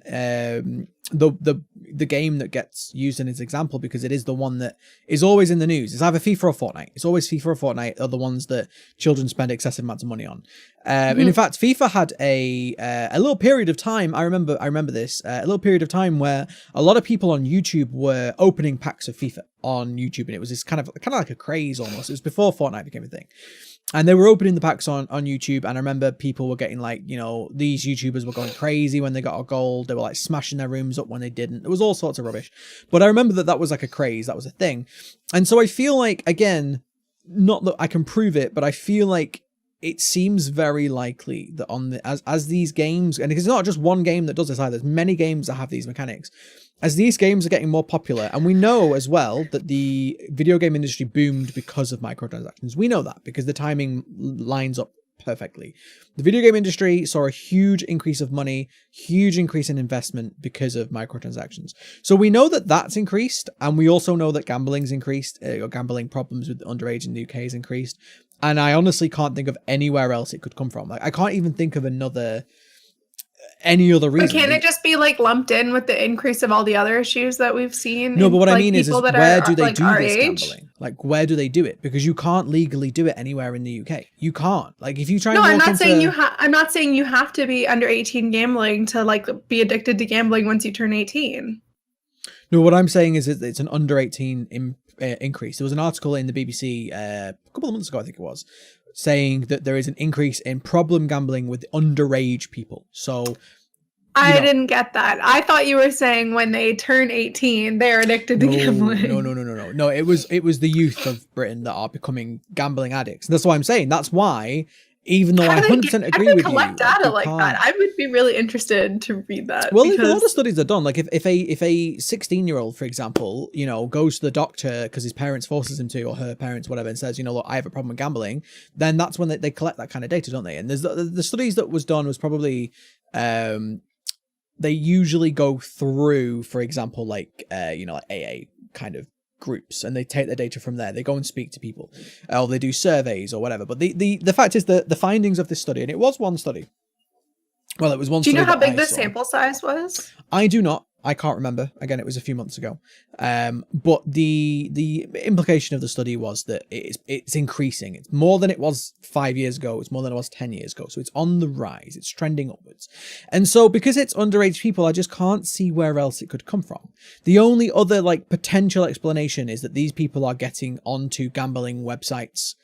the game that gets used in his example because it is the one that is always in the news. It's either FIFA or Fortnite. It's always FIFA or Fortnite are the ones that children spend excessive amounts of money on. And in fact, FIFA had a little period of time. I remember this a little period of time where a lot of people on YouTube were opening packs of FIFA on YouTube, and it was this kind of like a craze almost. It was before Fortnite became a thing. And they were opening the packs on YouTube, and I remember people were getting like, you know, these YouTubers were going crazy when they got a gold. They were like smashing their rooms up when they didn't. It was all sorts of rubbish. But I remember that was like a craze. That was a thing. And so I feel like, again, not that I can prove it, but I feel like it seems very likely that as these games, and it's not just one game that does this either, there's many games that have these mechanics. As these games are getting more popular, and we know as well that the video game industry boomed because of microtransactions. We know that because the timing lines up perfectly. The video game industry saw a huge increase of money, huge increase in investment because of microtransactions. So we know that that's increased, and we also know that gambling's increased, or gambling problems with underage in the UK has increased. And I honestly can't think of anywhere else it could come from. Like I can't even think of any other reason. But can't it just be like lumped in with the increase of all the other issues that we've seen? No, but what I mean is where do they do this age? gambling? Like where do they do it? Because you can't legally do it anywhere in the UK. You can't. Like if you try. No, I'm not saying you have to be under 18 gambling to like be addicted to gambling once you turn 18. No, what I'm saying is it's an under 18 increase. There was an article in the BBC a couple of months ago, I think it was, saying that there is an increase in problem gambling with underage people. So I didn't get that. I thought you were saying when they turn 18, they're addicted to gambling. No. It was the youth of Britain that are becoming gambling addicts. And that's what I'm saying. That's why, even though I 100% agree with you, collect data like that. I would be really interested to read that. Well, a lot of studies are done. Like if a 16-year-old, for example, goes to the doctor because his parents forces him to, or her parents, whatever, and says, look, I have a problem with gambling, then that's when they collect that kind of data, don't they? And there's the studies that was done was probably they usually go through, for example, like AA kind of groups, and they take their data from there. They go and speak to people, or they do surveys or whatever. But the fact is that the findings of this study, and it was one study. Well, it was one. Do you know how big the sample size was? I do not. I can't remember. Again, it was a few months ago. But the implication of the study was that it's increasing. It's more than it was 5 years ago. It's more than it was 10 years ago. So it's on the rise. It's trending upwards. And so because it's underage people, I just can't see where else it could come from. The only other potential explanation is that these people are getting onto gambling websites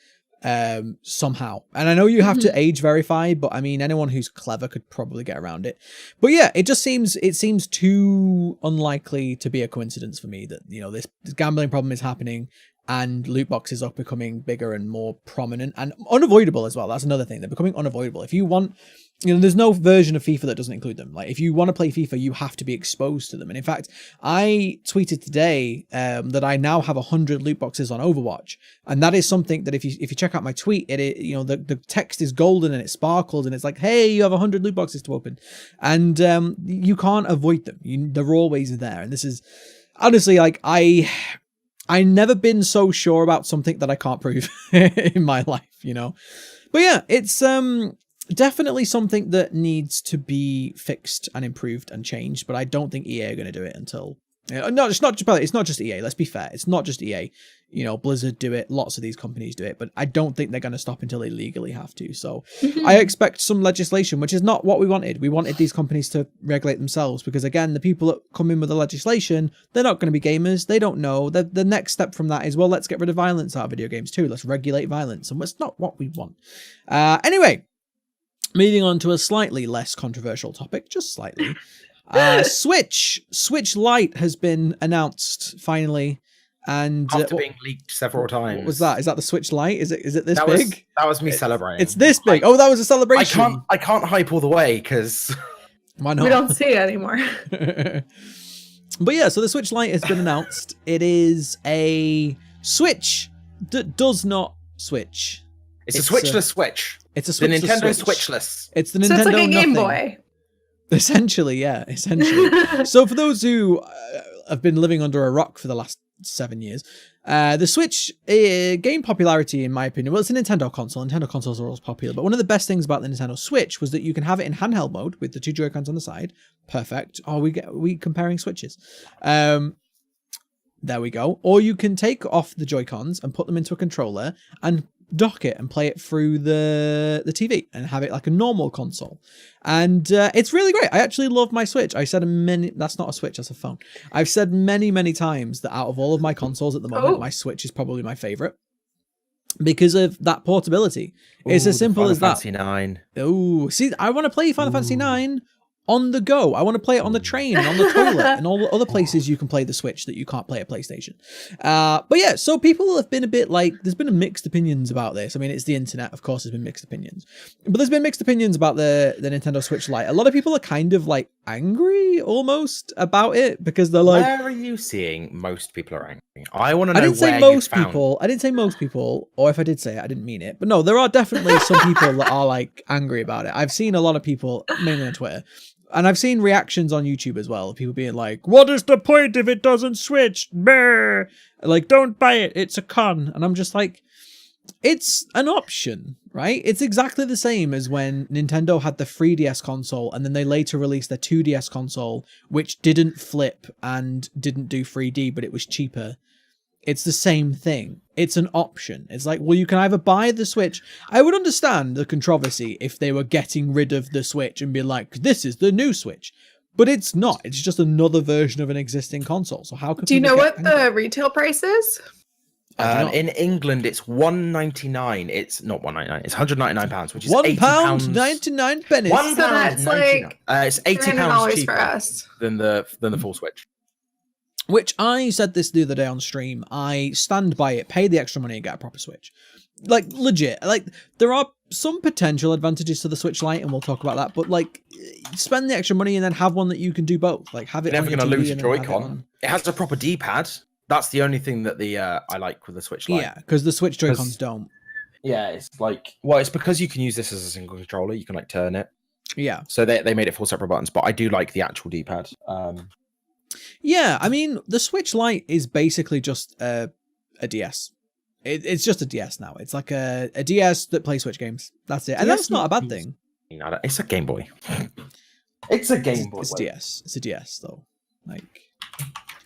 somehow. And I know you have to age verify, but I mean, anyone who's clever could probably get around it. But yeah, it seems too unlikely to be a coincidence for me that, this gambling problem is happening and loot boxes are becoming bigger and more prominent and unavoidable as well. That's another thing. They're becoming unavoidable. If you want, there's no version of FIFA that doesn't include them. Like if you want to play FIFA, you have to be exposed to them. And in fact, I tweeted today that I now have 100 loot boxes on Overwatch, and that is something that if you check out my tweet, the text is golden and it sparkles and it's like, hey, you have 100 loot boxes to open, and you can't avoid them. They're always there. And this is honestly I never been so sure about something that I can't prove in my life, But yeah, it's definitely something that needs to be fixed and improved and changed. But I don't think EA are going to do it until. No, it's not just EA. Let's be fair. It's not just EA. Blizzard do it. Lots of these companies do it. But I don't think they're going to stop until they legally have to. So I expect some legislation, which is not what we wanted. We wanted these companies to regulate themselves because, again, the people that come in with the legislation, they're not going to be gamers. They don't know. The next step from that is, well, let's get rid of violence out of video games too. Let's regulate violence. And it's not what we want. Anyway, moving on to a slightly less controversial topic, just slightly. Switch Lite has been announced finally, and after being leaked several times. What was that? Is that the Switch Lite? Is it this big? That was me celebrating. It's this big. Oh, that was a celebration. I can't hype all the way because why not? We don't see it anymore. But yeah, so the Switch Lite has been announced. It is a Switch that does not switch. It's a switchless Switch. It's a switchless the Nintendo Switch. Switchless. It's the Nintendo. So it's like a Game nothing. Boy. Essentially, yeah. So for those who have been living under a rock for the last 7 years, the Switch gained popularity, in my opinion. Well, it's a Nintendo console. Nintendo consoles are always popular, but one of the best things about the Nintendo Switch was that you can have it in handheld mode with the two Joy-Cons on the side. Perfect. Oh, we comparing Switches. There we go. Or you can take off the Joy-Cons and put them into a controller and dock it and play it through the TV and have it like a normal console. And it's really great. I actually love my Switch. I said that's not a Switch, that's a phone. I've said many times that out of all of my consoles at the moment, my Switch is probably my favorite because of that portability. It's as simple as that. Fantasy 9. Oh, see, I want to play Final Fantasy 9 on the go. I want to play it on the train and on the toilet and all the other places you can play the Switch that you can't play a PlayStation. But yeah, so people have been a bit there's been mixed opinions about this. I mean, it's the internet, of course, there's been mixed opinions. But there's been mixed opinions about the Nintendo Switch Lite. A lot of people are kind of angry almost about it because they're like... Where are you seeing most people are angry? I want to know I didn't say most people, or if I did say it, I didn't mean it. But no, there are definitely some people that are angry about it. I've seen a lot of people, mainly on Twitter, and I've seen reactions on YouTube as well. People being like, what is the point if it doesn't switch? Brr! Don't buy it. It's a con. And I'm just like, it's an option, right? It's exactly the same as when Nintendo had the 3DS console and then they later released their 2DS console, which didn't flip and didn't do 3D, but it was cheaper. It's the same thing. It's an option. It's well, you can either buy the Switch. I would understand the controversy if they were getting rid of the Switch and be like, this is the new Switch. But it's not. It's just another version of an existing console. So how could Do you people know get what the retail price is? In England, it's £1.99. It's not £1.99. It's £199, which is £1 £80. 99 pennies. £1 So that's 99. like It's £80 $300 cheaper for us. than the full Switch. Which I said this the other day on stream. I stand by it. Pay the extra money and get a proper Switch. Like, legit. Like, there are some potential advantages to the Switch Lite, and we'll talk about that. But, like, spend the extra money and then have one that you can do both. Like, have it You're on never your going to TV lose and your then have it Joy-Con. on- It has a proper D-pad. That's the only thing that I like with the Switch Lite. Yeah, because the Switch Joy-Cons don't. Yeah, it's like... Well, it's because you can use this as a single controller. You can, like, turn it. Yeah. So they made it 4 separate buttons, but I do like the actual D-pad. Yeah, I mean, the Switch Lite is basically just a DS. It's just a DS now. It's like a DS that plays Switch games. That's it. And that's not a bad thing. It's a Game Boy. It's a Game Boy. It's DS. It's a DS, though. Like,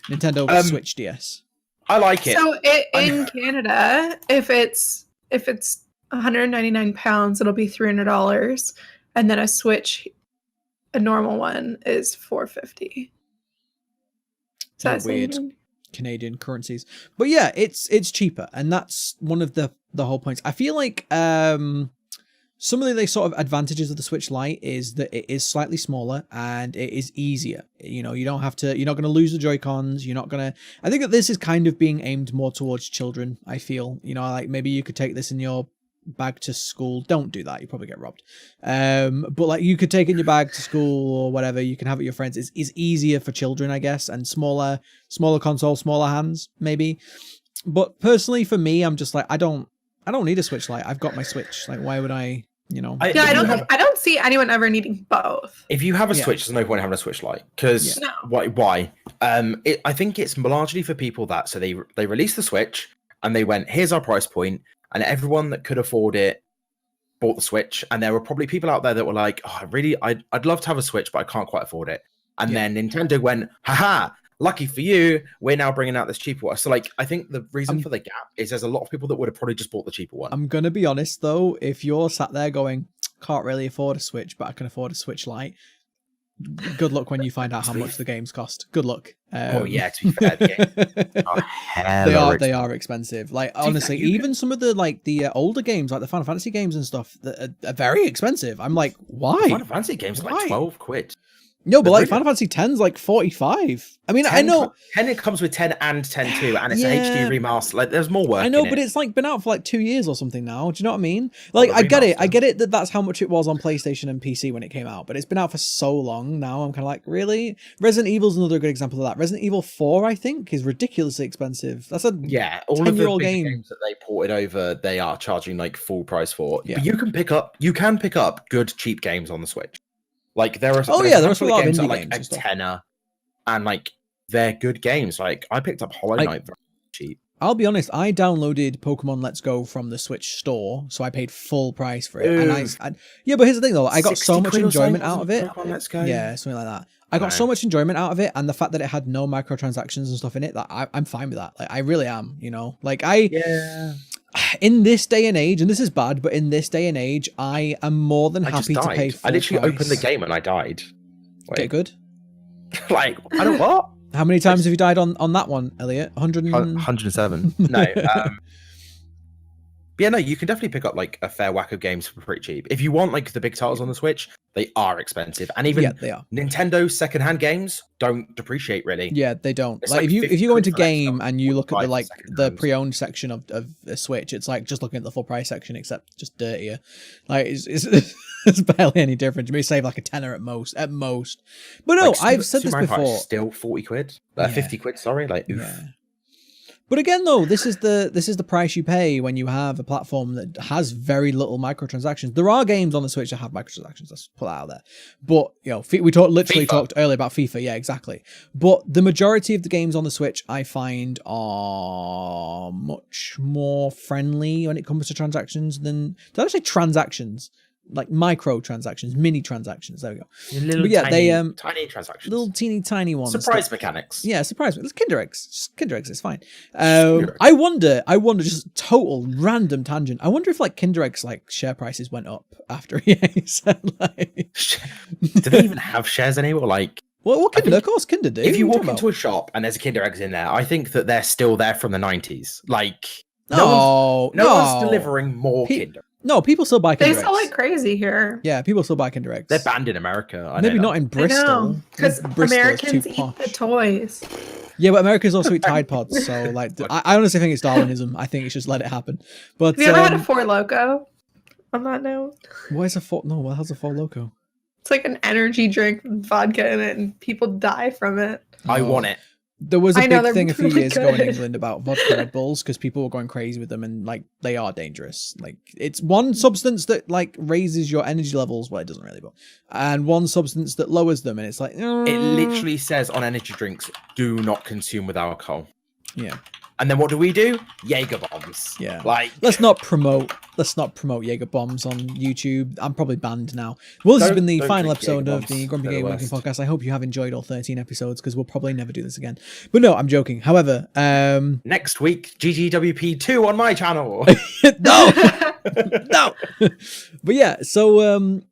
Nintendo Switch DS. I like it. So in Canada, if it's £199, it'll be $300, and then a Switch, a normal one, is $450. So that's Weird Canadian currencies, but yeah, it's cheaper, and that's one of the whole points. I feel like some of the sort of advantages of the Switch Lite is that it is slightly smaller and it is easier. You know, you don't have to. You're not going to lose the Joy-Cons. You're not going to. I think that this is kind of being aimed more towards children. I feel, you know, like maybe you could take this in your bag to school. Don't do that, you probably get robbed. But like you could take it in your bag to school or whatever. You can have it with your friends. It's easier for children, I guess, and smaller console, smaller hands maybe. But personally for me, I'm just like I don't need a Switch Lite. I've got my Switch. Like, why would I, you know? I don't see anyone ever needing both. If you have a Switch, there's no point in having a Switch Lite, because why? I think it's largely for people that they released the Switch and they went, here's our price point. And everyone that could afford it bought the Switch. And there were probably people out there that were like, oh, I'd love to have a Switch, but I can't quite afford it. And then Nintendo went, haha, lucky for you, we're now bringing out this cheaper one. So like, I think the reason for the gap is there's a lot of people that would have probably just bought the cheaper one. I'm going to be honest though, if you're sat there going, can't really afford a Switch, but I can afford a Switch Lite, good luck when you find out how much the games cost. Good luck. To be fair, they are expensive. Like, honestly, even some of the older games, like the Final Fantasy games and stuff, that are very expensive. I'm like, why? The Final Fantasy games are like £12. No, but like Final Fantasy X's like 45. I mean, I know 10 it comes with 10 and 10 too, and it's an HD remaster. Like, there's more work. I know, but it's like been out for like 2 years or something now. Do you know what I mean? Like, I get it that that's how much it was on PlayStation and PC when it came out, but it's been out for so long now. I'm kind of like, really? Resident Evil's another good example of that. Resident Evil 4, I think, is ridiculously expensive. That's a all of the big games that they ported over, they are charging like full price for. Yeah. But you can pick up good cheap games on the Switch. Like there are there are a lot of games that are like a tenner, and like they're good games. Like I picked up Hollow Knight very cheap. I'll be honest, I downloaded Pokemon Let's Go from the Switch store, so I paid full price for it. And but here's the thing though, I got so much enjoyment out of it. Pokemon Let's Go. Yeah, something like that. I got so much enjoyment out of it, and the fact that it had no microtransactions and stuff in it, that I'm fine with that. Like I really am, you know. Like in this day and age, and this is bad, but in this day and age, I am more than happy to pay full I literally price. opened the game and I died. Get good? Like, I don't what? How many times have you died on that one, Elliot? 107. No. But yeah, no, you can definitely pick up like a fair whack of games for pretty cheap. If you want like the big titles on the Switch, they are expensive, and even they are. Nintendo's secondhand games don't depreciate really. Yeah, they don't. It's like if you go into game and you look at the pre-owned section of a Switch, it's like just looking at the full price section, except just dirtier. Like it's barely any different. You may save like a tenner at most. But no, like, I've said this before. Still 40 quid, 50 quid. Sorry, like oof. Yeah. But again, though, this is the price you pay when you have a platform that has very little microtransactions. There are games on the Switch that have microtransactions. Let's put that out there. But you know, we talked earlier about FIFA. Yeah, exactly. But the majority of the games on the Switch, I find, are much more friendly when it comes to transactions than transactions. Like micro transactions, mini transactions. There we go. Tiny transactions, little teeny tiny ones. Surprise mechanics. Yeah, surprise. It's Kinder Eggs. Just Kinder Eggs. It's fine. I wonder. Just total random tangent. I wonder if like Kinder Eggs like share prices went up after EA said like. Do they even have shares anymore? Like Well, Kinder, of course, Kinder do. If you What are walk talking into a shop and there's a Kinder Eggs in there, I think that they're still there from the 90s. Like, No, no one's delivering more Kinder. No, people still buy Kinder They Eggs. sell like crazy here. Yeah, people still buy Kinder Eggs. They're banned in America. Maybe not in Bristol. Because Bristol is Americans too eat posh. the toys. Yeah, but Americans also eat Tide Pods. So, like, I honestly think it's Darwinism. I think it's just let it happen. But Have you ever had a Four Loko? On that note, what is a Four? No, what has a Four Loko? it's like an energy drink with vodka in it, and people die from it. I Oh. want it. There was a I know, big they're thing a few really years ago in good. England about vodka Red Bulls because people were going crazy with them, and like they are dangerous. Like it's one substance that like raises your energy levels. Well, it doesn't really, but and one substance that lowers them, and it's like It literally says on energy drinks, do not consume with alcohol. yeah. And then what do? Jaeger bombs. Yeah. Like, Let's not promote Jaeger bombs on YouTube. I'm probably banned now. Well, this has been the Don't final drink episode Jaeger of the bombs. Grumpy They're the Game Ranking worst. Podcast. I hope you have enjoyed all 13 episodes because we'll probably never do this again. But no, I'm joking. However, next week, GGWP 2 on my channel. no, no. But yeah, so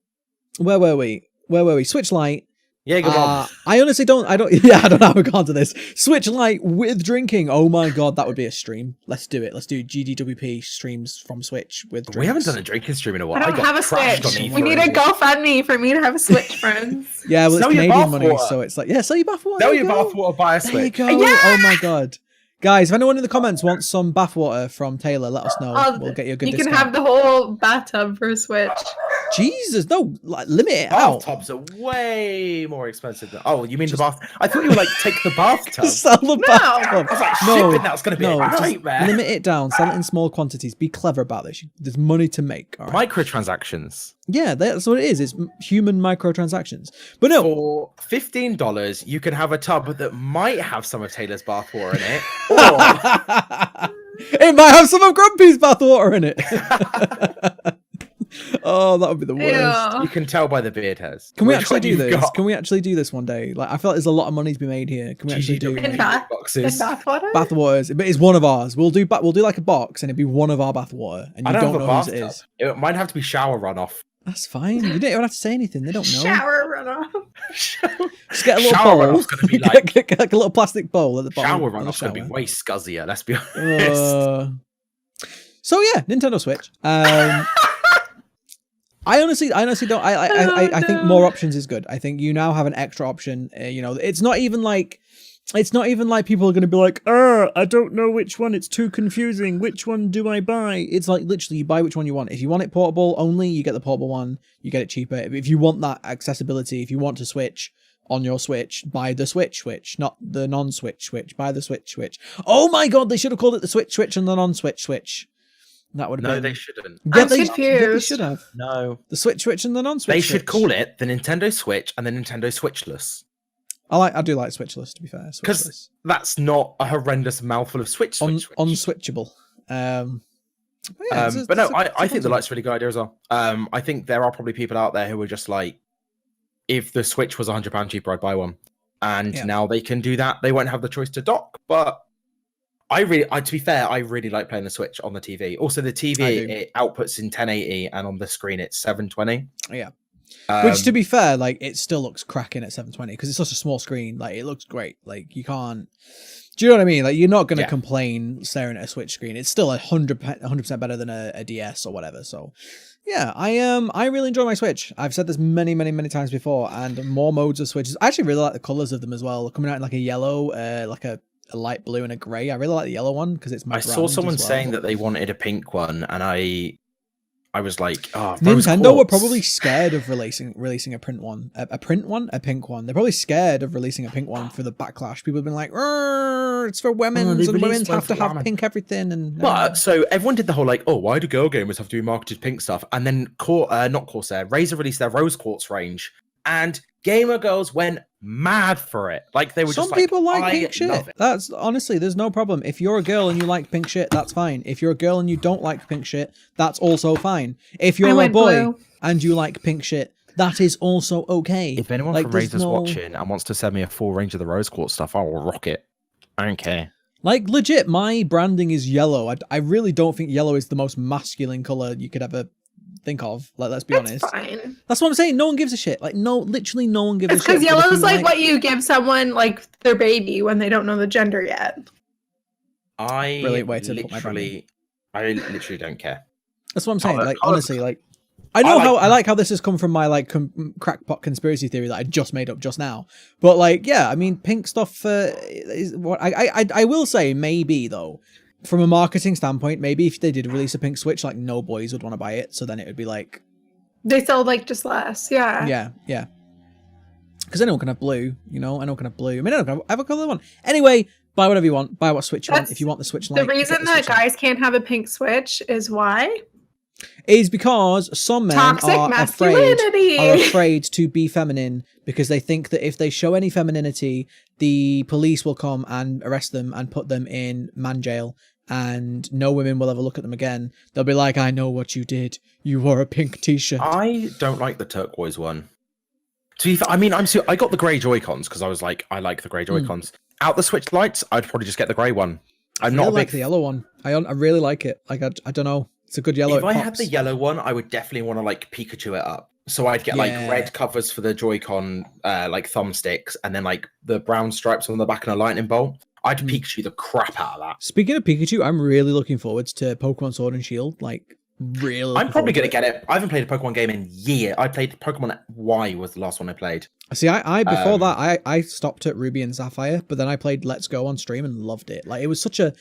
where were we? Switch Lite. Jaeger bombs. I honestly don't I don't know how we got onto this. Switch Lite with drinking. Oh my god, that would be a stream. Let's do it. Let's do GDWP streams from Switch with drinks. We haven't done a drinking stream in a while. I don't got have a crashed Switch. on E3. We need a GoFundMe for me to have a Switch, friends. Yeah, well, it's Sell your Canadian money, bathwater. so it's like, yeah, sell your bathwater. Sell there your you go. bathwater, buy a There you Switch. go. Yeah! Oh my god. Guys, if anyone in the comments wants some bathwater from Taylor, let us know. We'll get you a good You discount. can have the whole bathtub for a Switch. Jesus, no, like, limit it out. Bathtubs are way more expensive than. Oh, you mean the bath? I thought you were like take the bathtub. Sell the bathtub. I was like, No, shipping that's going to be no, a just nightmare. limit it down. Sell it in small quantities. Be clever about this. There's money to make. All right? Microtransactions. Yeah, that's what it is. It's human microtransactions. But no, For $15, you can have a tub that might have some of Taylor's bathwater in it, or it might have some of Grumpy's bathwater in it. Oh, that would be the worst. you can tell by the beard hairs. Can we which actually one do you've this? got. Can we actually do this one day? Like, I feel like there's a lot of money to be made here. Can we actually do GGWP In bath- boxes. In bathwater? bathwaters? But it's one of ours. We'll do like a box, and it'd be one of our bathwater, and I you don't don't have a know whose it bathtub. is. It might have to be shower runoff. That's fine. You don't even have to say anything. They don't know. Shower runoff. Just get a little Shower bowl. runoff's gonna be like- get a little plastic bowl at the bottom. Shower of the runoff's going to be shower. way scuzzier. Let's be honest. So yeah, Nintendo Switch. I honestly don't. I think more options is good. I think you now have an extra option. You know, it's not even like people are going to be like, I don't know which one. It's too confusing. Which one do I buy? It's like literally you buy which one you want. If you want it portable only, you get the portable one. You get it cheaper. If you want that accessibility, if you want to switch on your Switch, buy the Switch, not the non-Switch Switch. Buy the Switch. Oh my god, they should have called it the Switch and the non-Switch. That would have No, been. they shouldn't. I'm They confused. should have No. the Switch and the non-Switch. They should Switch. call it the Nintendo Switch and the Nintendo Switchless. I do like Switchless, to be fair. Because Switchless. that's not a horrendous mouthful of Switch. Unswitchable. But no, I think the Lite's a really good idea as well. I think there are probably people out there who are just like, if the Switch was £100 cheaper, I'd buy one. And now they can do that. They won't have the choice to dock, but to be fair, I really like playing the Switch on the TV. Also, the TV, it outputs in 1080 and on the screen it's 720. Yeah. Which, to be fair, like, it still looks cracking at 720 because it's such a small screen. Like, it looks great. Like, you can't... Do you know what I mean? Like, you're not going to complain staring at a Switch screen. It's still 100% better than a DS or whatever. So, yeah, I really enjoy my Switch. I've said this many times before, and more modes of Switches. I actually really like the colors of them as well. Coming out in like a yellow, like a light blue and a grey. I really like the yellow one because it's my I saw someone saying that they wanted a pink one, and I was like, oh, Nintendo were probably scared of releasing a pink one. They're probably scared of releasing a pink one for the backlash. People have been like, it's for women, and women have to have pink everything. And but so everyone did the whole like, oh, why do girl gamers have to be marketed pink stuff? And then not Corsair, Razer released their Rose Quartz range, and gamer girls went mad for it. Like they were some just people like like pink shit. That's honestly, there's no problem. If you're a girl and you like pink shit, that's fine. If you're a girl and you don't like pink shit, that's also fine. If you're a boy and you like pink shit, that is also okay. If anyone from Razer's watching and wants to send me a full range of the Rose Quartz stuff, I will rock it. I don't care. Like, legit, my branding is yellow. I really don't think yellow is the most masculine color you could ever think of. Like, let's be It's honest. fine. That's what I'm saying. No one gives a shit. Like, literally no one gives It's a shit. because yellow is like what you give someone like their baby when they don't know the gender yet. Brilliant way to put my brand in. I literally don't care. That's what I'm saying. Like, Colour- honestly, like, I like how this has come from my like crackpot conspiracy theory that I just made up just now. But like, yeah, I mean, pink stuff is what I will say. Maybe though, from a marketing standpoint, maybe if they did release a pink Switch, like no boys would want to buy it. So then it would be like they sell like just less. Yeah. Yeah. Because anyone can have blue, you know. Anyone can have blue. I mean, I don't have a color one. Anyway, buy whatever you want. Buy what Switch you want. If you want the Switch Lite. The reason that guys can't have a pink Switch is why? Is because some men are afraid to be feminine because they think that if they show any femininity, the police will come and arrest them and put them in man jail, and no women will ever look at them again. They'll be like, I know what you did. You wore a pink t-shirt. I don't like the turquoise one. I mean, I got the grey Joy-Cons because I was like, I like the grey Joy-Cons. Out the Switch Lites, I'd probably just get the grey one. I'm not like the yellow one. I really like it. Like I don't know. It's a good yellow. If I had the yellow one, I would definitely want to like Pikachu it up. So I'd get like red covers for the Joy-Con, like thumbsticks, and then like the brown stripes on the back and a lightning bolt. I'd Pikachu the crap out of that. Speaking of Pikachu, I'm really looking forward to Pokemon Sword and Shield. Like, really. I'm probably going to get it. I haven't played a Pokemon game in years. I played Pokemon Y was the last one I played. See, I before that, I stopped at Ruby and Sapphire, but then I played Let's Go on stream and loved it. Like, it was such a...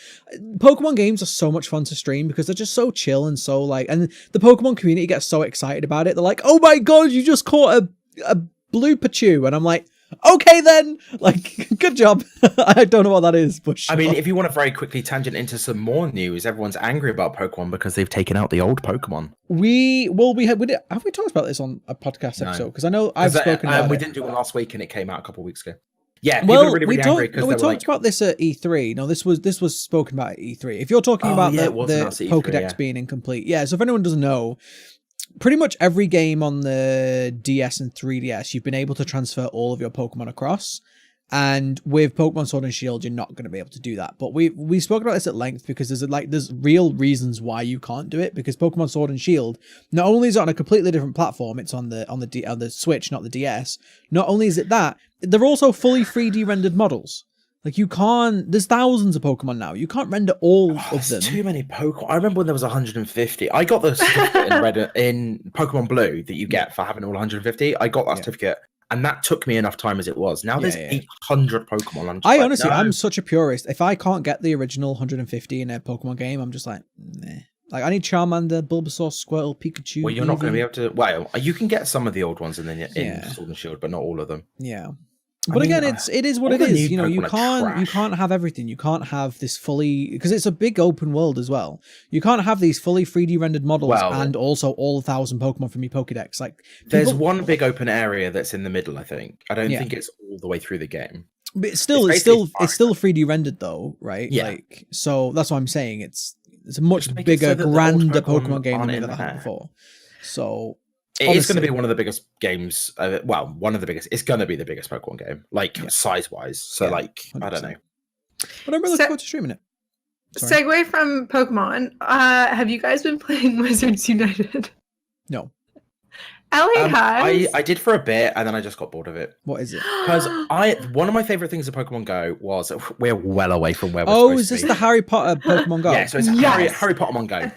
Pokemon games are so much fun to stream because they're just so chill and so, like... And the Pokemon community gets so excited about it. They're like, oh my god, you just caught a blue Pichu. And I'm like, okay then, like, good job. I don't know what that is, but sure. I mean, if you want to very quickly tangent into some more news, everyone's angry about Pokemon because they've taken out the old Pokemon. Have we talked about this on a podcast episode? Because I know I've spoken about we it. didn't do one last week and it came out a couple of weeks ago. Yeah, well, people are really angry because we talked about this at E3. No, this was spoken about at E3. If you're talking about the Pokedex being incomplete, yeah. So if anyone doesn't know, pretty much every game on the DS and 3DS, you've been able to transfer all of your Pokemon across. And with Pokemon Sword and Shield, you're not going to be able to do that. But we spoke about this at length because there's real reasons why you can't do it. Because Pokemon Sword and Shield, not only is it on a completely different platform, it's on the Switch, not the DS. Not only is it that, they're also fully 3D rendered models. Like, you can't... There's thousands of Pokemon now. You can't render all of them. Too many Pokemon. I remember when there was 150. I got the certificate in Pokemon Blue that you get for having all 150. I got that certificate, and that took me enough time as it was. Now there's 800 Pokemon. Honestly, I'm such a purist. If I can't get the original 150 in a Pokemon game, I'm just like, meh. Like, I need Charmander, Bulbasaur, Squirtle, Pikachu. Well, you're not going to be able to... Well, you can get some of the old ones in Sword and Shield, but not all of them. Yeah. But again, it is what it is. You know, you can't have everything. You can't have this fully, because it's a big open world as well. You can't have these fully 3D rendered models and also all 1,000 Pokemon from your Pokédex. Like, there's one big open area that's in the middle. I think. I don't think it's all the way through the game. But it's still 3D rendered though, right? Yeah. Like, so that's what I'm saying. It's a much bigger, grander Pokemon game than we've ever had before. So. It is going to be one of the biggest games. One of the biggest. It's going to be the biggest Pokemon game, like size-wise. So, 100%. I don't know. But I'm really looking forward to streaming it. Sorry. Segue from Pokemon. Have you guys been playing Wizards United? No. Elliott has. I did for a bit, and then I just got bored of it. What is it? Because one of my favorite things of Pokemon Go was we're well away from where we're supposed to be. Oh, is this the Harry Potter Pokemon Go? Yeah, so it's Harry Pottermon Go.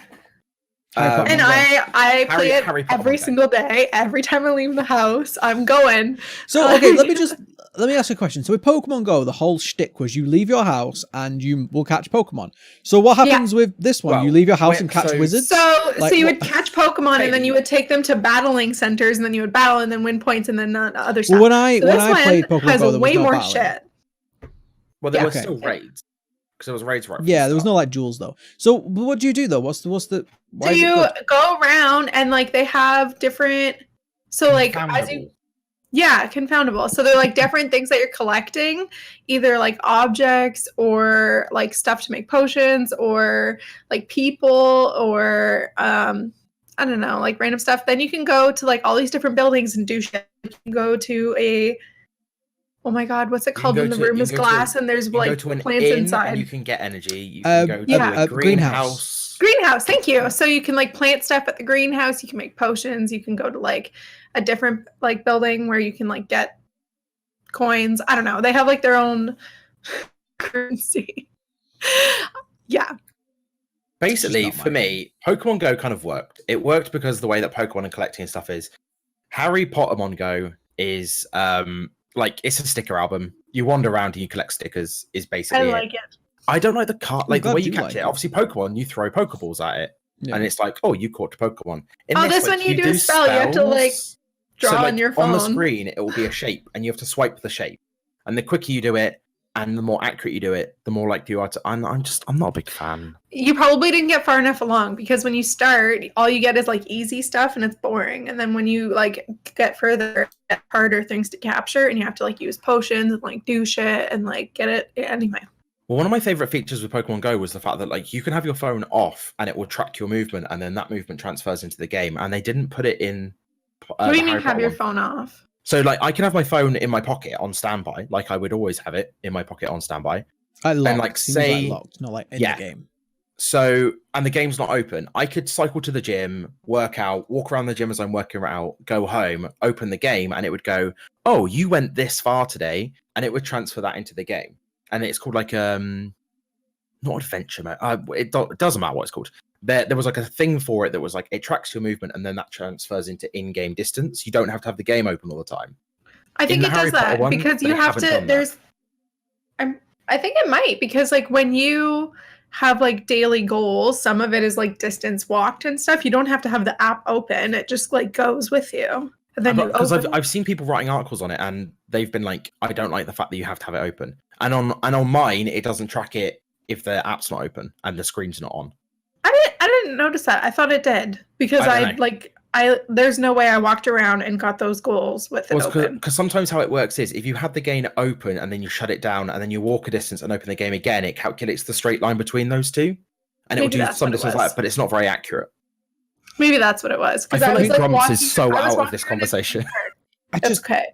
And I play it every single day. Every time I leave the house, I'm going. So, okay, let me ask you a question. So with Pokemon Go, the whole shtick was you leave your house and you will catch Pokemon. So what happens with this one? You leave your house and catch wizards? So you would catch Pokemon and then you would take them to battling centers and then you would battle and then win points and then other stuff. Well, when I played Pokemon Go, there was way no more battling. shit. Well, there were still raids. Because there was raids right. Yeah, there was no like duels though. So what do you do though? What's the? So you go around and like they have different. So like confoundable. So they're like different things that you're collecting, either like objects or like stuff to make potions or like people or I don't know, like random stuff. Then you can go to like all these different buildings and do shit. You can go to a oh my god, what's it called when the room is glass and there's like plants inside? You can get energy. You can go to a greenhouse. greenhouse. Thank you. So you can like plant stuff at the greenhouse. You can make potions. You can go to like a different like building where you can like get coins. I don't know. They have like their own currency. Yeah. Basically, for me, Pokemon Go kind of worked. It worked because the way that Pokemon and collecting and stuff is. Harry Potter on Go is like it's a sticker album. You wander around and you collect stickers. Is basically. I like it. I don't like the card, like the way you catch like it. Obviously, Pokemon, you throw Pokeballs at it, and it's like, oh, you caught a Pokemon. This one you do a spell. You have to like draw on your phone. On the screen, it will be a shape, and you have to swipe the shape. And the quicker you do it, and the more accurate you do it, the more likely you are to. I'm not a big fan. You probably didn't get far enough along because when you start, all you get is like easy stuff, and it's boring. And then when you like get further, get harder things to capture, and you have to like use potions and like do shit and like get it anyway. Well, one of my favorite features with Pokemon Go was the fact that like you can have your phone off and it will track your movement, and then that movement transfers into the game. And they didn't put it in. What do you mean have your phone off? So like I can have my phone in my pocket on standby, like I would always have it in my pocket on standby. And like say locked, not like in the game. So and the game's not open. I could cycle to the gym, work out, walk around the gym as I'm working out, go home, open the game, and it would go, "Oh, you went this far today," and it would transfer that into the game. And it's called like not adventure mode. It doesn't matter what it's called. There was like a thing for it that was like it tracks your movement and then that transfers into in-game distance. You don't have to have the game open all the time. I think it does that because you have to. I think it might because like when you have like daily goals, some of it is like distance walked and stuff. You don't have to have the app open. It just like goes with you. And then because I've seen people writing articles on it and they've been like, I don't like the fact that you have to have it open. And on mine, it doesn't track it if the app's not open and the screen's not on. I didn't notice that. I thought it did because there's no way I walked around and got those goals with it open. Because sometimes how it works is if you have the game open and then you shut it down and then you walk a distance and open the game again, it calculates the straight line between those two, and it will do some distance like that, but it's not very accurate. Maybe that's what it was. I feel like Grumps is so out of this conversation. Okay.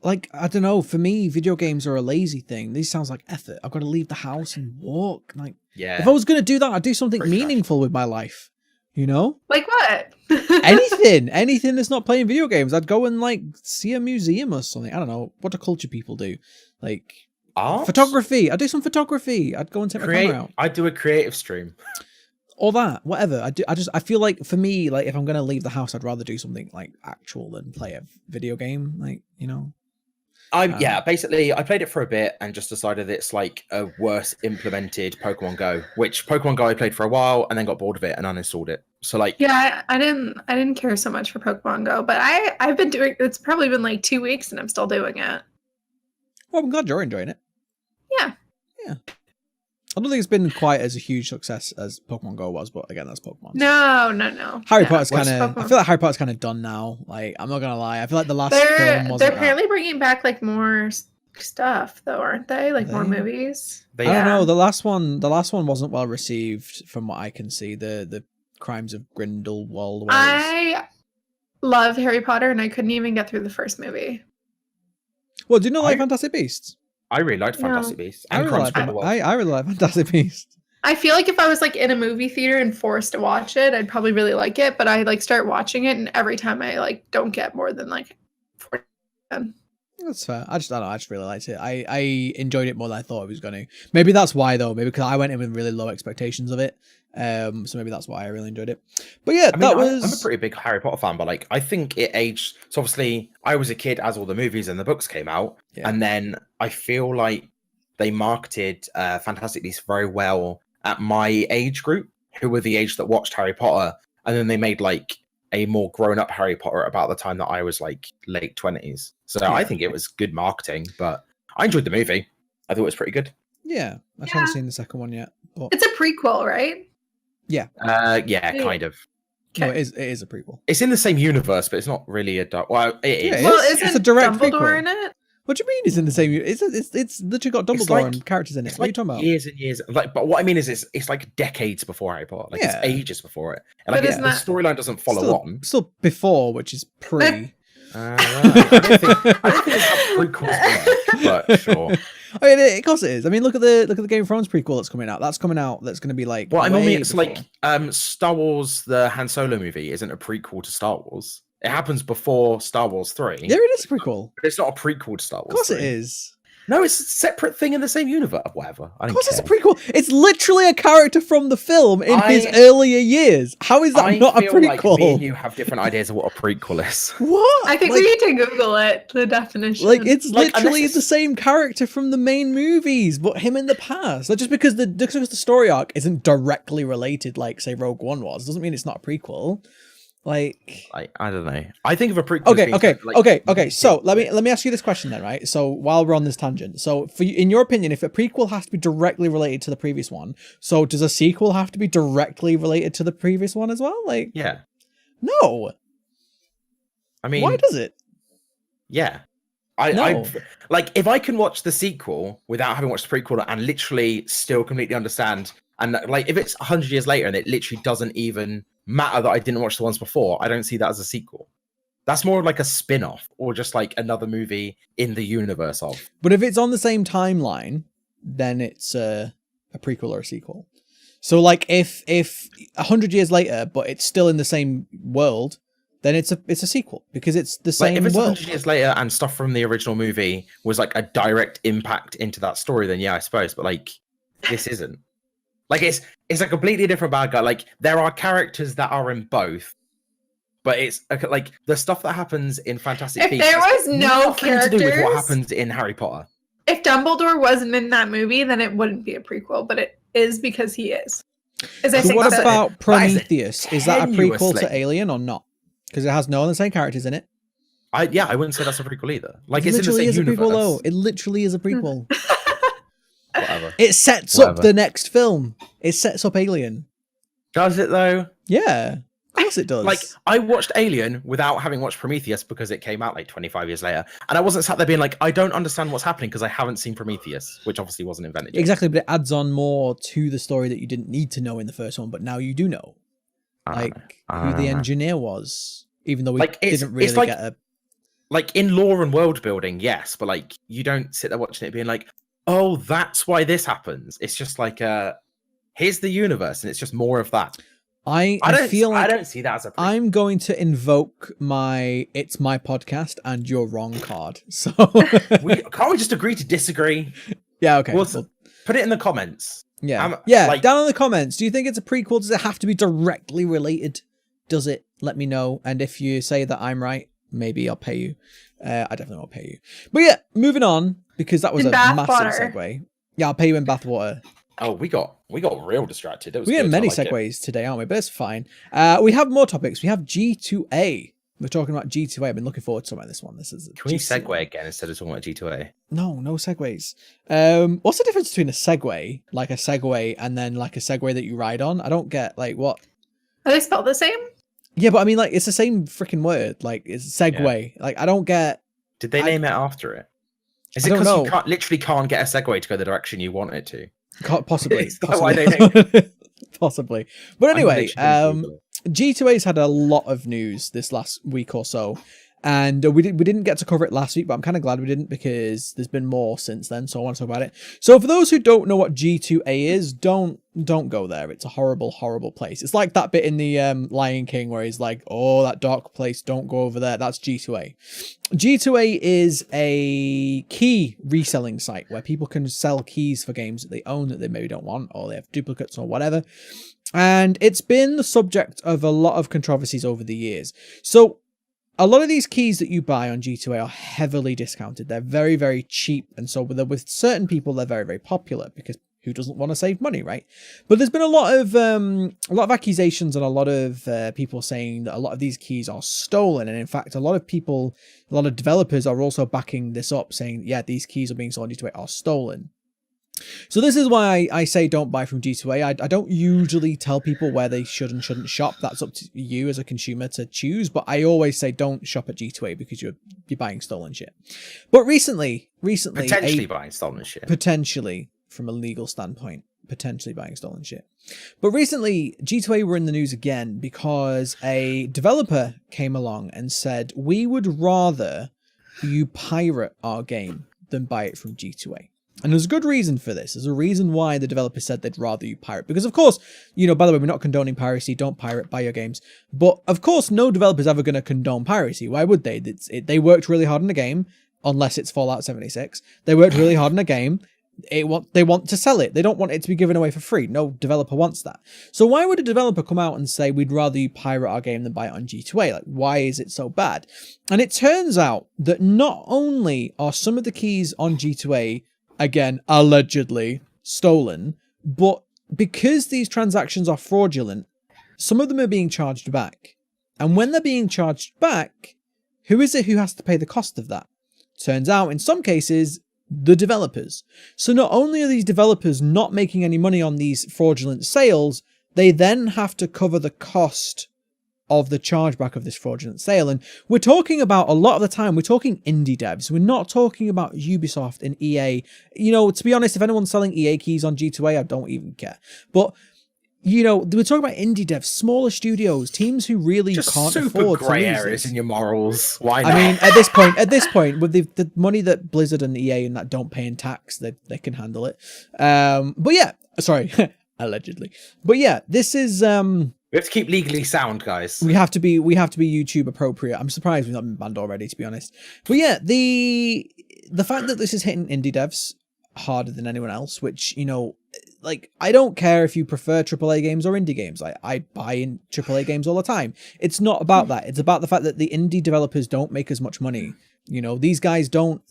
Like, I don't know, for me, video games are a lazy thing. This sounds like effort. I've got to leave the house and walk. Like, if I was going to do that, I'd do something meaningful with my life. You know? Like what? Anything that's not playing video games. I'd go and, like, see a museum or something. I don't know. What do culture people do? Like, art? Photography. I'd do some photography. I'd go and take my camera out. I'd do a creative stream. Or that, whatever. I feel like for me, like if I'm gonna leave the house, I'd rather do something like actual than play a video game. Like, you know. Basically I played it for a bit and just decided it's like a worse implemented Pokemon Go, which Pokemon Go I played for a while and then got bored of it and uninstalled it. So like I didn't care so much for Pokemon Go, but I've been doing it's probably been like 2 weeks and I'm still doing it. Well, I'm glad you're enjoying it. Yeah. I don't think it's been quite as a huge success as Pokemon Go was, but again, that's Pokemon. No. Harry Potter's kind of. I feel like Harry Potter's kind of done now. Like, I'm not gonna lie. I feel like the last film wasn't. They're apparently bringing back like more stuff, though, aren't they? Like more movies. I don't know. The last one wasn't well received, from what I can see. The Crimes of Grindelwald. I love Harry Potter, and I couldn't even get through the first movie. Well, do you know like Fantastic Beasts? I really liked Fantastic Beasts. I really like Fantastic Beasts. I feel like if I was like in a movie theater and forced to watch it, I'd probably really like it. But I like start watching it, and every time I like don't get more than like 40. That's fair. I don't know. I just really liked it. I enjoyed it more than I thought I was going to. Maybe that's why though. Maybe because I went in with really low expectations of it. So maybe that's why I really enjoyed it. But yeah, I'm a pretty big Harry Potter fan, but like I think it aged. So obviously, I was a kid as all the movies and the books came out, and then I feel like they marketed Fantastic Beasts very well at my age group, who were the age that watched Harry Potter, and then they made like a more grown-up Harry Potter about the time that I was like late 20s. So I think it was good marketing, but I enjoyed the movie. I thought it was pretty good. Yeah, I haven't seen the second one yet. But... It's a prequel, right? Yeah. Kind of. No, it is a prequel. It's in the same universe, but it's not really a dark. Well, it is. Yeah, it's a direct Dumbledore prequel. In it? What do you mean? It's in the same? It's literally got Dumbledore and characters in it. What are you talking about? Years and years. Like, but what I mean is, it's like decades before Harry Potter. Like it's ages before it. And like the storyline doesn't follow on. Still before, which is pre. I don't think it's how prequels work, but sure. I mean, of course it is. I mean, look at the Game of Thrones prequel that's coming out. That's coming out. That's going to be like. Well, I mean, way it's before. like Star Wars, the Han Solo movie, isn't a prequel to Star Wars. It happens before Star Wars 3. Yeah, it is a prequel. But it's not a prequel to Star Wars. Of course 3. it is. No, it's a separate thing in the same universe. Whatever. I don't Of course care. it's a prequel. It's literally a character from the film in his earlier years. How is that not a feel prequel? like me and you have different ideas of what a prequel is. What? I think Like- we need to Google it, the definition. Like it's Like, literally unless the it's- same character from the main movies, but him in the past. Like just because the story arc isn't directly related, like say Rogue One was, doesn't mean it's not a prequel. Like I don't know. I think of a prequel. as okay, being okay. So let me ask you this question then, right? So while we're on this tangent, so for you, in your opinion, if a prequel has to be directly related to the previous one, so does a sequel have to be directly related to the previous one as well? Like Yeah. no. I mean, Why does it? yeah. No. I like if I can watch the sequel without having watched the prequel and literally still completely understand, and like if it's 100 years later and it literally doesn't even matter that I didn't watch the ones before, I don't see that as a sequel. That's more like a spin-off or just like another movie in the universe of. But if it's on the same timeline, then it's a prequel or a sequel. So like if 100 years later, but it's still in the same world, then it's a sequel because it's the same Like if it's world. 100 years later and stuff from the original movie was like a direct impact into that story, then yeah, I suppose. But like this isn't. Like it's a completely different bad guy. Like there are characters that are in both, but it's like the stuff that happens in Fantastic if Beasts there was no nothing to do with what characters, happens in Harry Potter. if Dumbledore wasn't in that movie, then it wouldn't be a prequel, but it is because he is. Is I So think what that- about that is a Prometheus? Is that a prequel tenuously- to Alien or not? Because it has no of the same characters in it. I wouldn't say that's a prequel either. Like It it's in the literally same is a universe. prequel though. It literally is a prequel. Whatever. It sets up Whatever. the next film. It sets up Alien. Does it though? Yeah, of course it does. Like I watched Alien without having watched Prometheus because it came out like 25 years later, and I wasn't sat there being like, I don't understand what's happening because I haven't seen Prometheus, which obviously wasn't invented yet. exactly, but it adds on more to the story that you didn't need to know in the first one, but now you do know. Like who the engineer was, even though we Like, it's- didn't really it's like- get a. Like in lore and world building, yes, but like you don't sit there watching it being like, oh, that's why this happens. It's just like here's the universe, and it's just more of that. I don't feel like I don't see that as a prequel. I'm going to invoke my "It's my podcast" and you're wrong card. So Can't we just agree to disagree? yeah, okay. Well, well, put it in the comments. yeah, I'm- yeah. like- Down in the comments, do you think it's a prequel? Does it have to be directly related? Does it? Let me know. And if you say that I'm right, maybe I'll pay you. I definitely won't pay you. But yeah, moving on because that was In a bath massive water. segue. Yeah, I'll pay you in bathwater. Oh, we got real distracted. It was We had good. many I like it. segues today, aren't we? But it's fine. We have more topics. We have G2A. We're talking about G2A. I've been looking forward to talking about this one. This is Can we G2A. segue again instead of talking about G2A? No segues. What's the difference between a segue, like a Segway, and then like a Segway that you ride on? I don't get like what. Are they spelled the same? Yeah, but I mean, like it's the same freaking word. Like it's Segway. Like I don't get. Did they name it after it? Is I it don't because you know. literally can't get a Segway to go the direction you want it to? Possibly. Is that why they Possibly. But anyway, I'm literally G2A's had a lot of news this last week or so, and we didn't get to cover it last week, but I'm kind of glad we didn't because there's been more since then, so I want to talk about it. So for those who don't know what G2A is, don't go there. It's a horrible place. It's like that bit in the Lion King where he's like, oh, that dark place, don't go over there. That's G2A. G2A is a key reselling site where people can sell keys for games that they own that they maybe don't want, or they have duplicates or whatever. And it's been the subject of a lot of controversies over the years. So a lot of these keys that you buy on G2A are heavily discounted. They're very, very cheap. And so with certain people, they're very, very popular because who doesn't want to save money, right? But there's been a lot of accusations and a lot of people saying that a lot of these keys are stolen. And in fact, a lot of developers are also backing this up, saying, yeah, these keys are being sold on G2A are stolen. So this is why I say don't buy from G2A. I don't usually tell people where they should and shouldn't shop. That's up to you as a consumer to choose. But I always say don't shop at G2A because you're buying stolen shit. But recently, potentially buying stolen shit. Potentially, from a legal standpoint. potentially buying stolen shit. But recently, G2A were in the news again because a developer came along and said, we would rather you pirate our game than buy it from G2A. And there's a good reason for this. There's a reason why the developer said they'd rather you pirate. Because, of course, you know, by the way, we're not condoning piracy. Don't pirate, buy your games. But, of course, no developer's ever going to condone piracy. Why would they? They worked really hard on a game, unless it's Fallout 76. They worked really hard on a game. They want to sell it. They don't want it to be given away for free. No developer wants that. So why would a developer come out and say, we'd rather you pirate our game than buy it on G2A? Like, why is it so bad? And it turns out that not only are some of the keys on G2A, again, allegedly stolen, but because these transactions are fraudulent, some of them are being charged back. And when they're being charged back, who is it who has to pay the cost of that? Turns out, in some cases, the developers. So not only are these developers not making any money on these fraudulent sales, they then have to cover the cost of the chargeback of this fraudulent sale. And we're talking about, a lot of the time, we're talking indie devs. We're not talking about Ubisoft and EA. You know, to be honest, if anyone's selling EA keys on G2A, I don't even care. But, you know, we're talking about indie devs, smaller studios, teams who really Just can't super afford to grey lose areas this. in your morals. Why not? I mean, at this point, with the money that Blizzard and EA and that don't pay in tax, they can handle it. But yeah, sorry, allegedly. But yeah, this is we have to keep legally sound, guys. we have to be YouTube appropriate. I'm surprised we've not been banned already, to be honest. But yeah, the fact that this is hitting indie devs harder than anyone else, which, you know, like, I don't care if you prefer AAA games or indie games. I buy in AAA games all the time. It's not about that. It's about the fact that the indie developers don't make as much money. You know, these guys don't,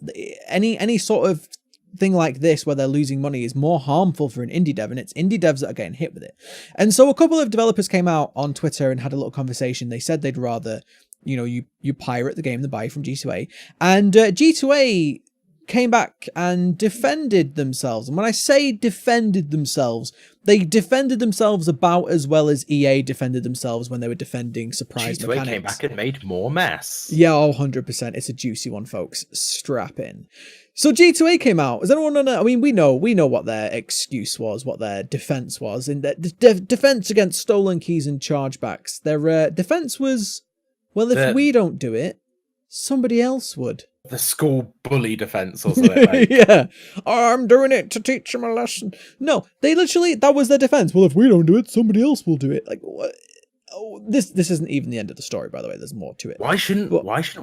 any sort of thing like this where they're losing money is more harmful for an indie dev, and it's indie devs that are getting hit with it. And so a couple of developers came out on Twitter and had a little conversation. They said they'd rather, you know, you pirate the game than buy from G2A. And G2A came back and defended themselves. And when I say defended themselves, they defended themselves about as well as EA defended themselves when they were defending surprise G2A mechanics. came back and made more mess. Yeah, 100%. It's a juicy one, folks. Strap in. So G2A came out. Does anyone know? I mean, we know what their excuse was, what their defense was. And their defense against stolen keys and chargebacks. Their defense was, well, if we don't do it, somebody else would. The school bully defense, wasn't it? Like, Yeah. I'm doing it to teach them a lesson. No, they literally, that was their defense. Well, if we don't do it, somebody else will do it. Like, what? Oh, this isn't even the end of the story, by the way. There's more to it. why shouldn't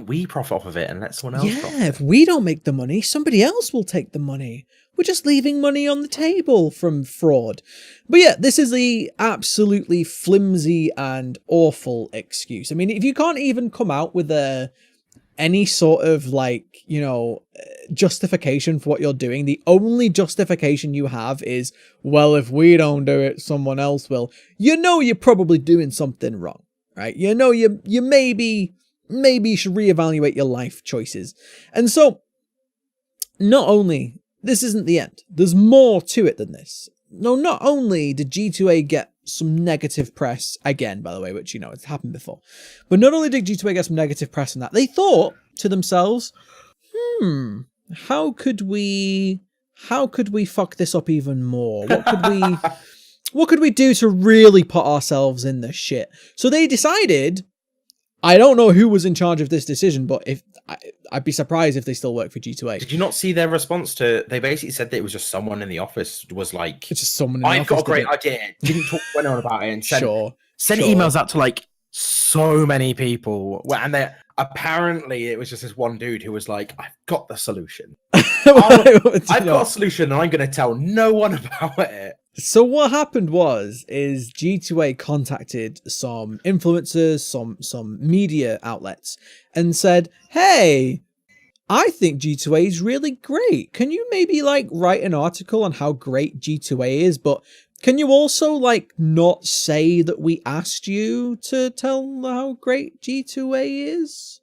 we profit off of it and let someone else profit? Yeah, if we don't make the money, somebody else will take the money. We're just leaving money on the table from fraud. But yeah, this is the absolutely flimsy and awful excuse. I mean, if you can't even come out with any sort of, like, you know, justification for what you're doing, the only justification you have is, well, if we don't do it, someone else will. You know you're probably doing something wrong, right? You know you maybe should reevaluate your life choices. And so, not only, this isn't the end. There's more to it than this. No, not only did G2A get some negative press, again, by the way, which, you know, it's happened before, but not only did G2A get some negative press on that, they thought to themselves, how could we fuck this up even more? What could we do to really put ourselves in the shit? So they decided, I don't know who was in charge of this decision, but I'd be surprised if they still work for G2A. Did you not see their response to? They basically said that it was just someone in the office was like, It's just someone in the "I've office got a great that idea." Didn't talk to anyone about it and sent Sure. emails out to like so many people. And they apparently it was just this one dude who was like, "I've got the solution. I've got a solution, and I'm going to tell no one about it." So what happened is G2A contacted some influencers, some media outlets, and said, "Hey, I think G2A is really great. Can you maybe like write an article on how great G2A is, but can you also like not say that we asked you to tell how great G2A is?"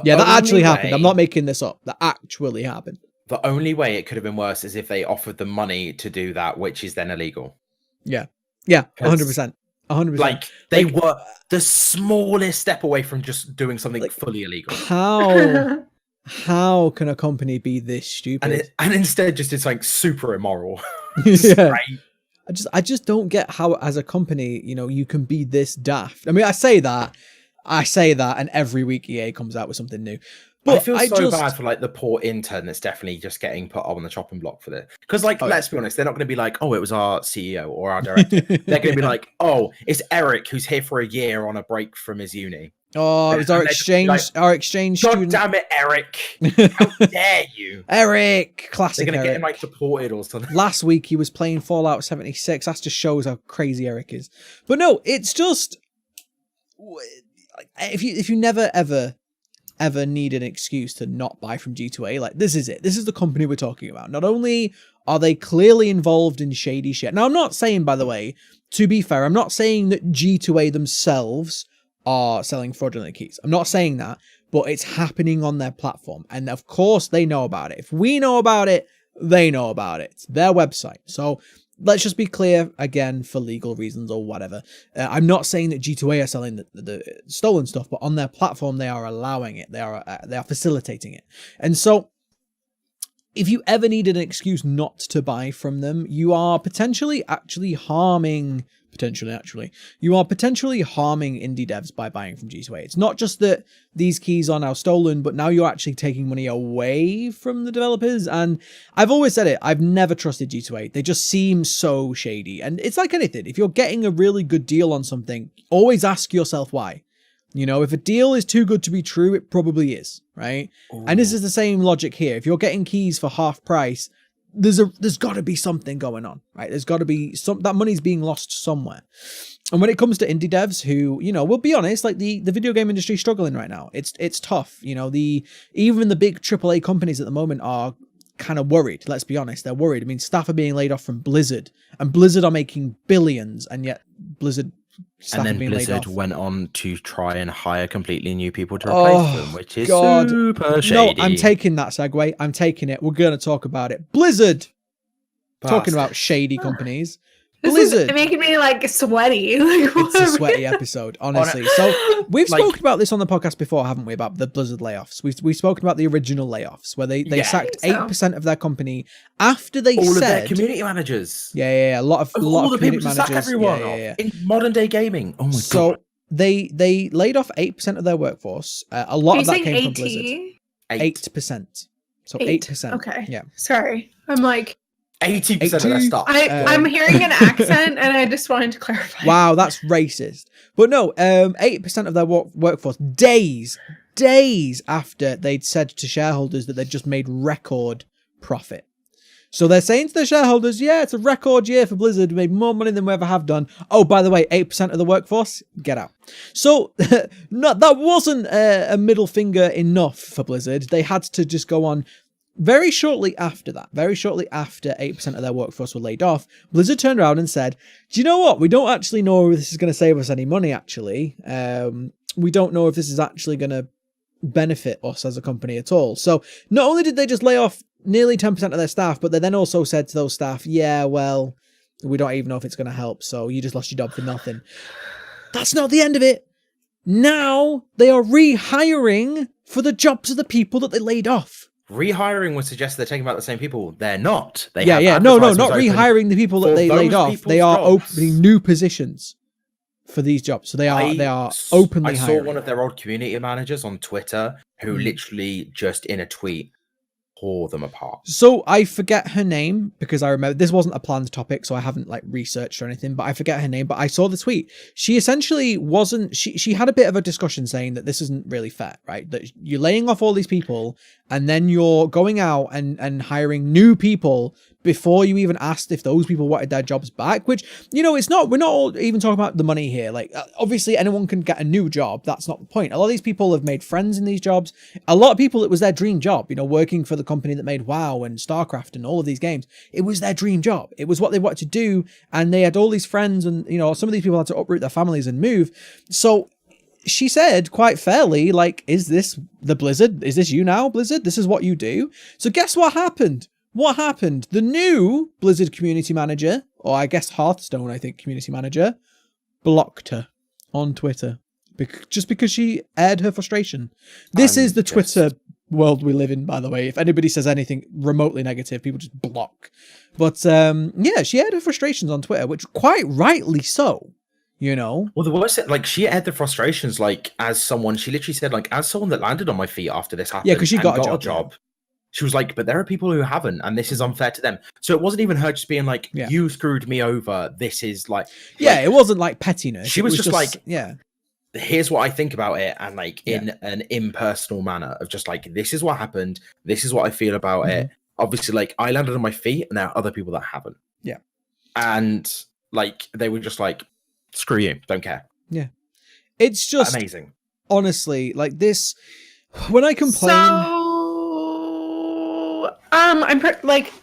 Yeah, that actually happened. I'm not making this up. That actually happened. The only way it could have been worse is if they offered them money to do that, which is then illegal. Yeah. Yeah, 100%. 100%. Like, they were the smallest step away from just doing something fully illegal. How can a company be this stupid? And instead just did something super immoral. Yeah. I just don't get how, as a company, you know, you can be this daft. I mean, I say that, and every week EA comes out with something new. But I feel bad for like the poor intern that's definitely just getting put on the chopping block for this. Because let's be honest, they're not going to be like, oh, it was our CEO or our director. They're going to be like, oh, it's Eric who's here for a year on a break from his uni. Oh, it was our exchange God student. damn it, Eric! How dare you, Eric? Classic. They're gonna Eric. get him like deported or something. Last week he was playing Fallout 76. That just shows how crazy Eric is. But no, it's just if you never ever need an excuse to not buy from G2A, like this is it. This is the company we're talking about. Not only are they clearly involved in shady shit. Now I'm not saying, by the way, to be fair, I'm not saying that G2A themselves are selling fraudulent keys. I'm not saying that, but it's happening on their platform. And of course they know about it. If we know about it, they know about it. It's their website. So let's just be clear again, for legal reasons or whatever. I'm not saying that G2A are selling the stolen stuff, but on their platform, they are allowing it. They are facilitating it. And so if you ever needed an excuse not to buy from them, you are potentially harming indie devs by buying from G2A. It's not just that these keys are now stolen, but now you're actually taking money away from the developers. And I've always said it, I've never trusted G2A. They just seem so shady. And it's like anything. If you're getting a really good deal on something, always ask yourself why. You know, if a deal is too good to be true, it probably is, right? Ooh. And this is the same logic here. If you're getting keys for half price, there's got to be something going on, right? There's got to be that money's being lost somewhere. And when it comes to indie devs who, you know, we'll be honest, like the video game industry is struggling right now. It's tough. You know, even the big AAA companies at the moment are kind of worried. Let's be honest, they're worried. I mean, staff are being laid off from Blizzard, and Blizzard are making billions, and yet Blizzard staff are being laid off. Blizzard went on to try and hire completely new people to replace them, which is super shady. No, I'm taking that segue. I'm taking it. We're going to talk about it. Blizzard. Talking about shady companies. Blizzard. This is making me like sweaty. It's a sweaty episode, honestly. So we've spoken about this on the podcast before, haven't we? About the Blizzard layoffs. We've spoken about the original layoffs where they sacked 8% of their company after they all said of their community managers. Yeah. A lot of community managers. Sack everyone in modern day gaming. Oh my god. So they laid off 8% of their workforce. A lot of that came from Blizzard. 8%. So 8%. Okay. Yeah. Sorry. I'm like 80% of their stuff. I'm hearing an accent, and I just wanted to clarify. Wow, that's racist. But no, 8% of their workforce, days after they'd said to shareholders that they'd just made record profit. So they're saying to their shareholders, yeah, it's a record year for Blizzard. We made more money than we ever have done. Oh, by the way, 8% of the workforce, get out. So that wasn't a middle finger enough for Blizzard. They had to just go on. Very shortly after 8% of their workforce were laid off, Blizzard turned around and said, do you know what? We don't actually know if this is going to save us any money, actually. We don't know if this is actually going to benefit us as a company at all. So not only did they just lay off nearly 10% of their staff, but they then also said to those staff, yeah, well, we don't even know if it's going to help. So you just lost your job for nothing. That's not the end of it. Now they are rehiring for the jobs of the people that they laid off. Rehiring would suggest they're taking about the same people. They're not. No, not rehiring the people that they laid off. They are opening new positions for these jobs. So they are openly hiring. I saw one of their old community managers on Twitter who literally just in a tweet tore them apart. So I forget her name because I remember this wasn't a planned topic, so I haven't like researched or anything, but I forget her name. But I saw the tweet. She essentially wasn't, she had a bit of a discussion saying that this isn't really fair, right? That you're laying off all these people and then you're going out and hiring new people before you even asked if those people wanted their jobs back, which, you know, we're not all even talking about the money here. Like, obviously anyone can get a new job. That's not the point. A lot of these people have made friends in these jobs. A lot of people, it was their dream job, you know, working for the company that made WoW and StarCraft and all of these games. It was their dream job. It was what they wanted to do. And they had all these friends and, you know, some of these people had to uproot their families and move. So she said quite fairly, like, is this the Blizzard? Is this you now, Blizzard? This is what you do? So guess what happened? What happened? The new Blizzard community manager, or I guess Hearthstone, I think, community manager, blocked her on Twitter just because she aired her frustration. This is the Twitter world we live in, by the way. If anybody says anything remotely negative, people just block. But yeah, she had her frustrations on Twitter, which quite rightly so. You know, well, the worst, like, she had the frustrations, like, as someone, she literally said, like, as someone that landed on my feet after this happened, yeah, because she got a a job. She was like, but there are people who haven't, and this is unfair to them. So it wasn't even her just being like, you screwed me over. This is like, it wasn't like pettiness. She was just like, yeah, here's what I think about it, and like in an impersonal manner of just like, this is what happened. This is what I feel about it. Obviously, like, I landed on my feet, and there are other people that haven't. Yeah, and like they were just like, screw you, don't care. Yeah, it's just amazing. Honestly, like this, when I complain.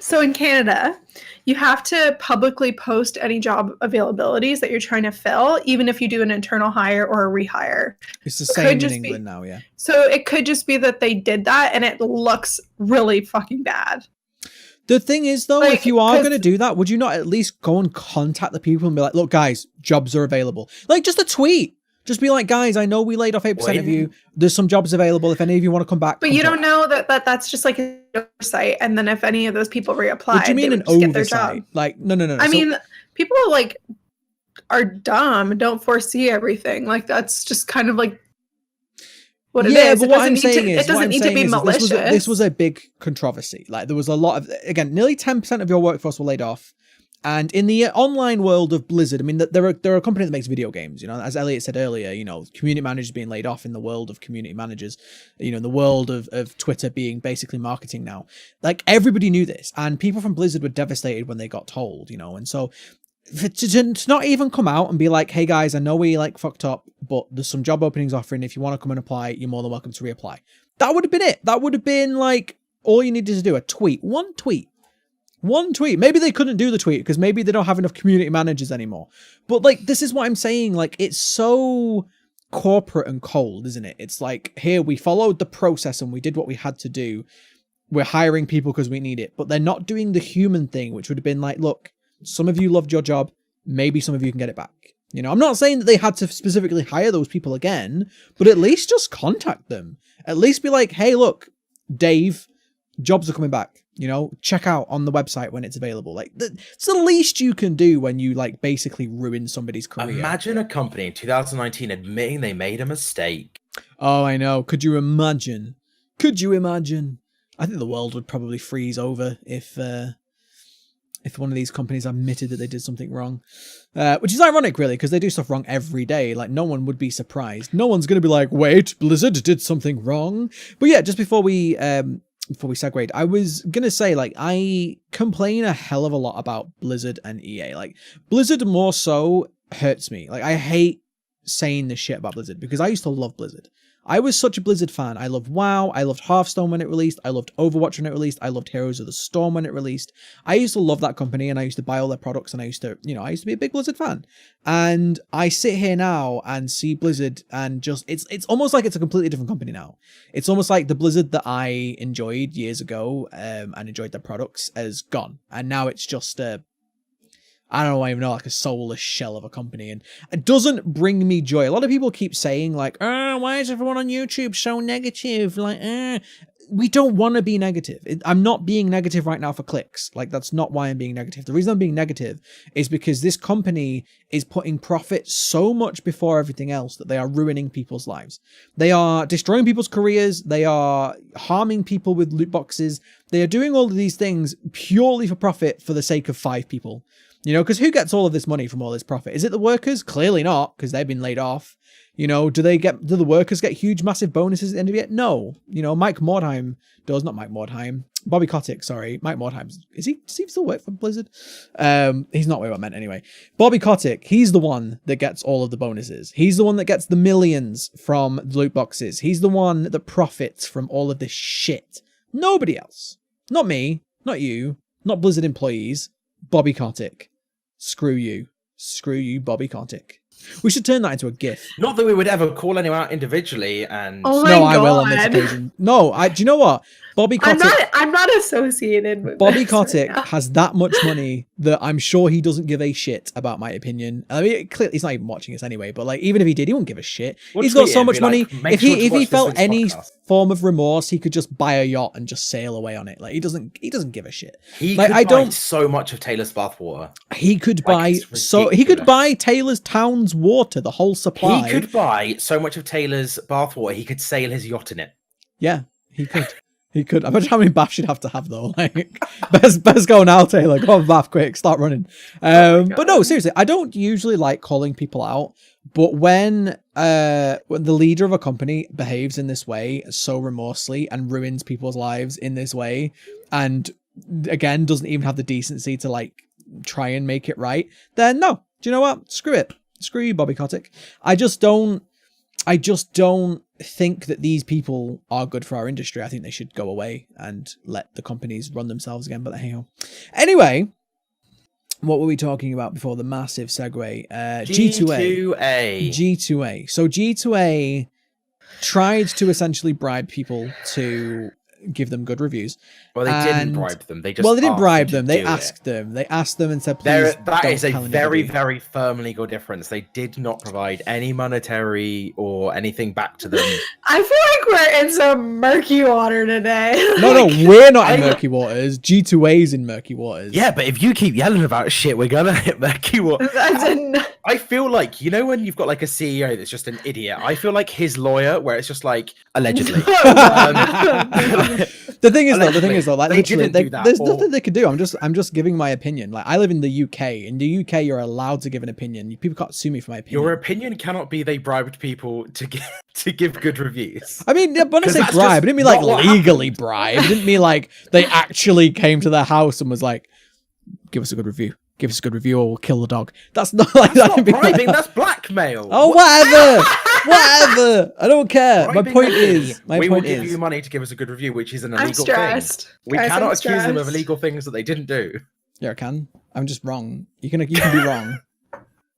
So in Canada, you have to publicly post any job availabilities that you're trying to fill, even if you do an internal hire or a rehire. It's the same in England now, yeah. So it could just be that they did that and it looks really fucking bad. The thing is, though, if you are going to do that, would you not at least go and contact the people and be like, look, guys, jobs are available? Like, just a tweet. Just be like, guys, I know we laid off 8% of you. There's some jobs available. If any of you want to come back. But you don't know that's just like an oversight. And then if any of those people reapply, what do you mean an oversight? Like, no. I mean, people like are dumb, don't foresee everything. Like, that's just kind of like what it is. Yeah, but what I'm saying is, it doesn't need to be malicious. This was a big controversy. Like, there was a lot of, again, nearly 10% of your workforce were laid off. And in the online world of Blizzard, I mean, there are a company that makes video games, you know, as Elliott said earlier, you know, community managers being laid off in the world of community managers, you know, in the world of Twitter being basically marketing now. Like, everybody knew this, and people from Blizzard were devastated when they got told, you know, and so to not even come out and be like, hey guys, I know we like fucked up, but there's some job openings offering. If you want to come and apply, you're more than welcome to reapply. That would have been it. That would have been like all you needed to do, one tweet. Maybe they couldn't do the tweet because maybe they don't have enough community managers anymore. But like, this is what I'm saying. Like, it's so corporate and cold, isn't it? It's like, here, we followed the process and we did what we had to do. We're hiring people because we need it, but they're not doing the human thing, which would have been like, look, some of you loved your job. Maybe some of you can get it back. You know, I'm not saying that they had to specifically hire those people again, but at least just contact them. At least be like, hey, look, Dave, jobs are coming back. You know, check out on the website when it's available. Like, it's the least you can do when you, like, basically ruin somebody's career. Imagine a company in 2019 admitting they made a mistake. Oh, I know. Could you imagine? I think the world would probably freeze over if one of these companies admitted that they did something wrong. Which is ironic, really, because they do stuff wrong every day. Like, no one would be surprised. No one's going to be like, wait, Blizzard did something wrong. But yeah, just before we segued, I was gonna say, like, I complain a hell of a lot about Blizzard and EA. Like, Blizzard more so hurts me. Like, I hate saying this shit about Blizzard because I used to love Blizzard. I was such a Blizzard fan. I loved WoW. I loved Hearthstone when it released. I loved Overwatch when it released. I loved Heroes of the Storm when it released. I used to love that company and I used to buy all their products and I used to be a big Blizzard fan. And I sit here now and see Blizzard and just, it's almost like it's a completely different company now. It's almost like the Blizzard that I enjoyed years ago and enjoyed their products has gone. And now it's just I don't even know, like a soulless shell of a company, and it doesn't bring me joy. A lot of people keep saying like, why is everyone on YouTube so negative? Like, we don't want to be negative. I'm not being negative right now for clicks. Like, that's not why I'm being negative. The reason I'm being negative is because this company is putting profit so much before everything else that they are ruining people's lives. They are destroying people's careers. They are harming people with loot boxes. They are doing all of these things purely for profit for the sake of 5 people. You know, because who gets all of this money from all this profit? Is it the workers? Clearly not, because they've been laid off. You know, do the workers get huge, massive bonuses at the end of it? No. You know, Bobby Kotick, sorry. Mike Mordheim, does he still work for Blizzard? He's not what I meant anyway. Bobby Kotick, he's the one that gets all of the bonuses. He's the one that gets the millions from the loot boxes. He's the one that profits from all of this shit. Nobody else. Not me, not you, not Blizzard employees. Bobby Kotick. Screw you. Screw you, Bobby Kotick. We should turn that into a GIF. Not that we would ever call anyone out individually and... Oh my God. I will on this occasion. No, do you know what? Bobby Kotick. I'm not associated with Bobby this right Kotick now. has that much money that I'm sure he doesn't give a shit about my opinion. I mean, clearly he's not even watching us anyway. But like, even if he did, he wouldn't give a shit. We'll He's got tweet so it, much be money. like, "Make If sure to he watch this felt week's any podcast." form of remorse, he could just buy a yacht and just sail away on it. Like he doesn't give a shit. He Like, could I buy don't- so much of Taylor's bathwater. He could buy it's he could ridiculous. buy Taylor's Town's water, the whole supply. He could buy so much of Taylor's bathwater, he could sail his yacht in it. Yeah, he could. He could. Imagine how many baths you'd have to have though. Like, best go now, Taylor. Go on bath quick. Start running. But no, seriously, I don't usually like calling people out. But when the leader of a company behaves in this way, so remorsely, and ruins people's lives in this way, and again doesn't even have the decency to like try and make it right, then no. Do you know what? Screw it. Screw you, Bobby Kotick. I just don't think that these people are good for our industry. I think they should go away and let the companies run themselves again. But hey, anyway, what were we talking about before the massive segue? G2A. G2A. So G2A tried to essentially bribe people to give them good reviews. Well, they didn't And- bribe them. They just Well, they didn't asked bribe to them. They do asked it. them. They asked them and said, There, please that don't is a tell very, anybody. very firm legal difference. They did not provide any monetary or anything back to them. I feel like we're in some murky water today. No, Like, we're not in I- murky waters. G2A's in murky waters. Yeah, but if you keep yelling about shit, we're gonna hit murky water. That's I feel like, you know, when you've got like a CEO that's just an idiot, I feel like his lawyer, where it's just like, allegedly. The thing is though, like They literally, didn't do that, there's or- nothing they could do. I'm just giving my opinion. Like I live in the UK. In the UK, you're allowed to give an opinion. People can't sue me for my opinion. Your opinion cannot be they bribed people to give good reviews. I mean, yeah, when I 'Cause say that's bribe, just I didn't mean like not what legally bribe. I didn't mean like they actually came to their house and was like, "Give us a good review. Give us a good review, or we'll kill the dog." That's not like That's that. not Be like bribing, that. that's blackmail. Oh, whatever, whatever. I don't care. My Bribing point me. is, we will give you money to give us a good review, which is an I'm illegal thing. stressed. We Guys, cannot I'm accuse them of stressed. illegal things that they didn't do. Yeah, I can. I'm just wrong. You can be wrong.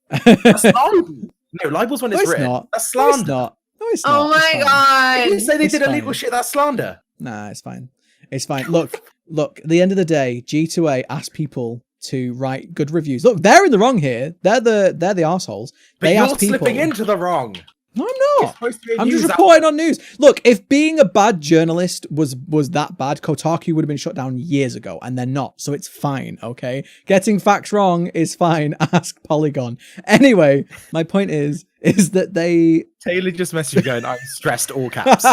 That's libel. No, libel's when No, it's it's written. not. That's No, it's slander. not. No, it's not. Oh It's my fine. If god. you say they It's did illegal fine. shit, that's slander. Nah, it's fine. It's fine. Look. At the end of the day, G2A asked people to write good reviews. Look, they're in the wrong here. They're the arseholes. But They you're asked people. slipping into the wrong. No, I'm You're not. supposed to be a I'm just news reporting on news. Look, if being a bad journalist was that bad, Kotaku would have been shut down years ago, and they're not. So it's fine, okay? Getting facts wrong is fine. Ask Polygon. Anyway, my point is that they Taylor just messaged me going, I'm stressed, all caps.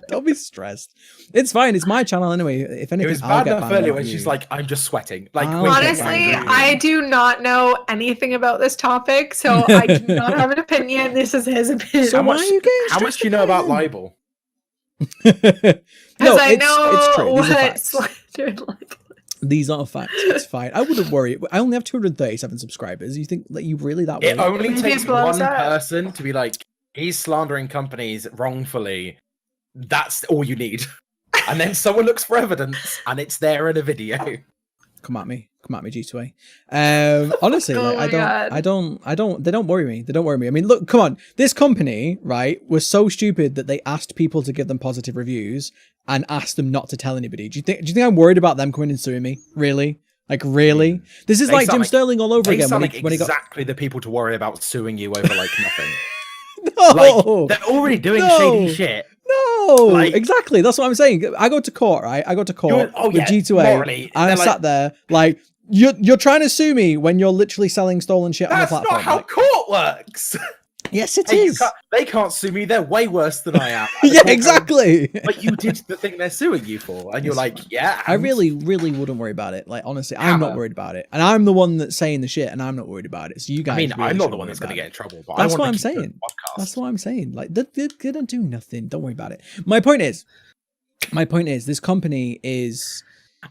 don't be stressed. It's fine. It's my channel anyway. If It anything, was I'll bad get enough banned earlier off when you. she's like, I'm just sweating. Like, I'll quick, get get Honestly, angry. I do not know anything about this topic, so I do not have an opinion. This is his opinion. So How why much- are you getting How much do you know about libel? No, Because I it's know true. These are what facts. slandered like. These are facts. It's fine. I wouldn't worry. I only have 237 subscribers. You think that you really that It way? only Maybe takes it's what I'm one saying. person to be like, he's slandering companies wrongfully. That's all you need. And then someone looks for evidence, and it's there in a video. Come at me, G2A. Honestly, Oh like my God. I don't. They don't worry me. They don't worry me. I mean, look, come on. This company, right, was so stupid that they asked people to give them positive reviews and asked them not to tell anybody. Do you think I'm worried about them coming and suing me? Really? Like, really? This is They like sound Jim like- Sterling all over They again sound when like he got. exactly the people to worry about suing you over like nothing. No, Like, they're already doing No. shady shit. no, like- exactly. That's what I'm saying. I go to court, right? I go to court Oh, with yeah, G2A. morally, and I'm they're like- sat there like, you're trying to sue me when you're literally selling stolen shit on the That's platform. not how like, court works. yes, it Hey, is. they can't sue me. They're way worse than I am. Yeah, exactly. But you did the thing they're suing you for, and you're It's like, yeah. I and- really wouldn't worry about it. Like, honestly, I'm not Hammer. worried about it. And I'm the one that's saying the shit, and I'm not worried about it. So you guys I mean, really I'm not should the one worry that's going to about get it. in trouble. But That's I what want I'm to keep doing saying. podcasts. That's what I'm saying. Like, they're gonna do nothing. Don't worry about it. My point is, this company is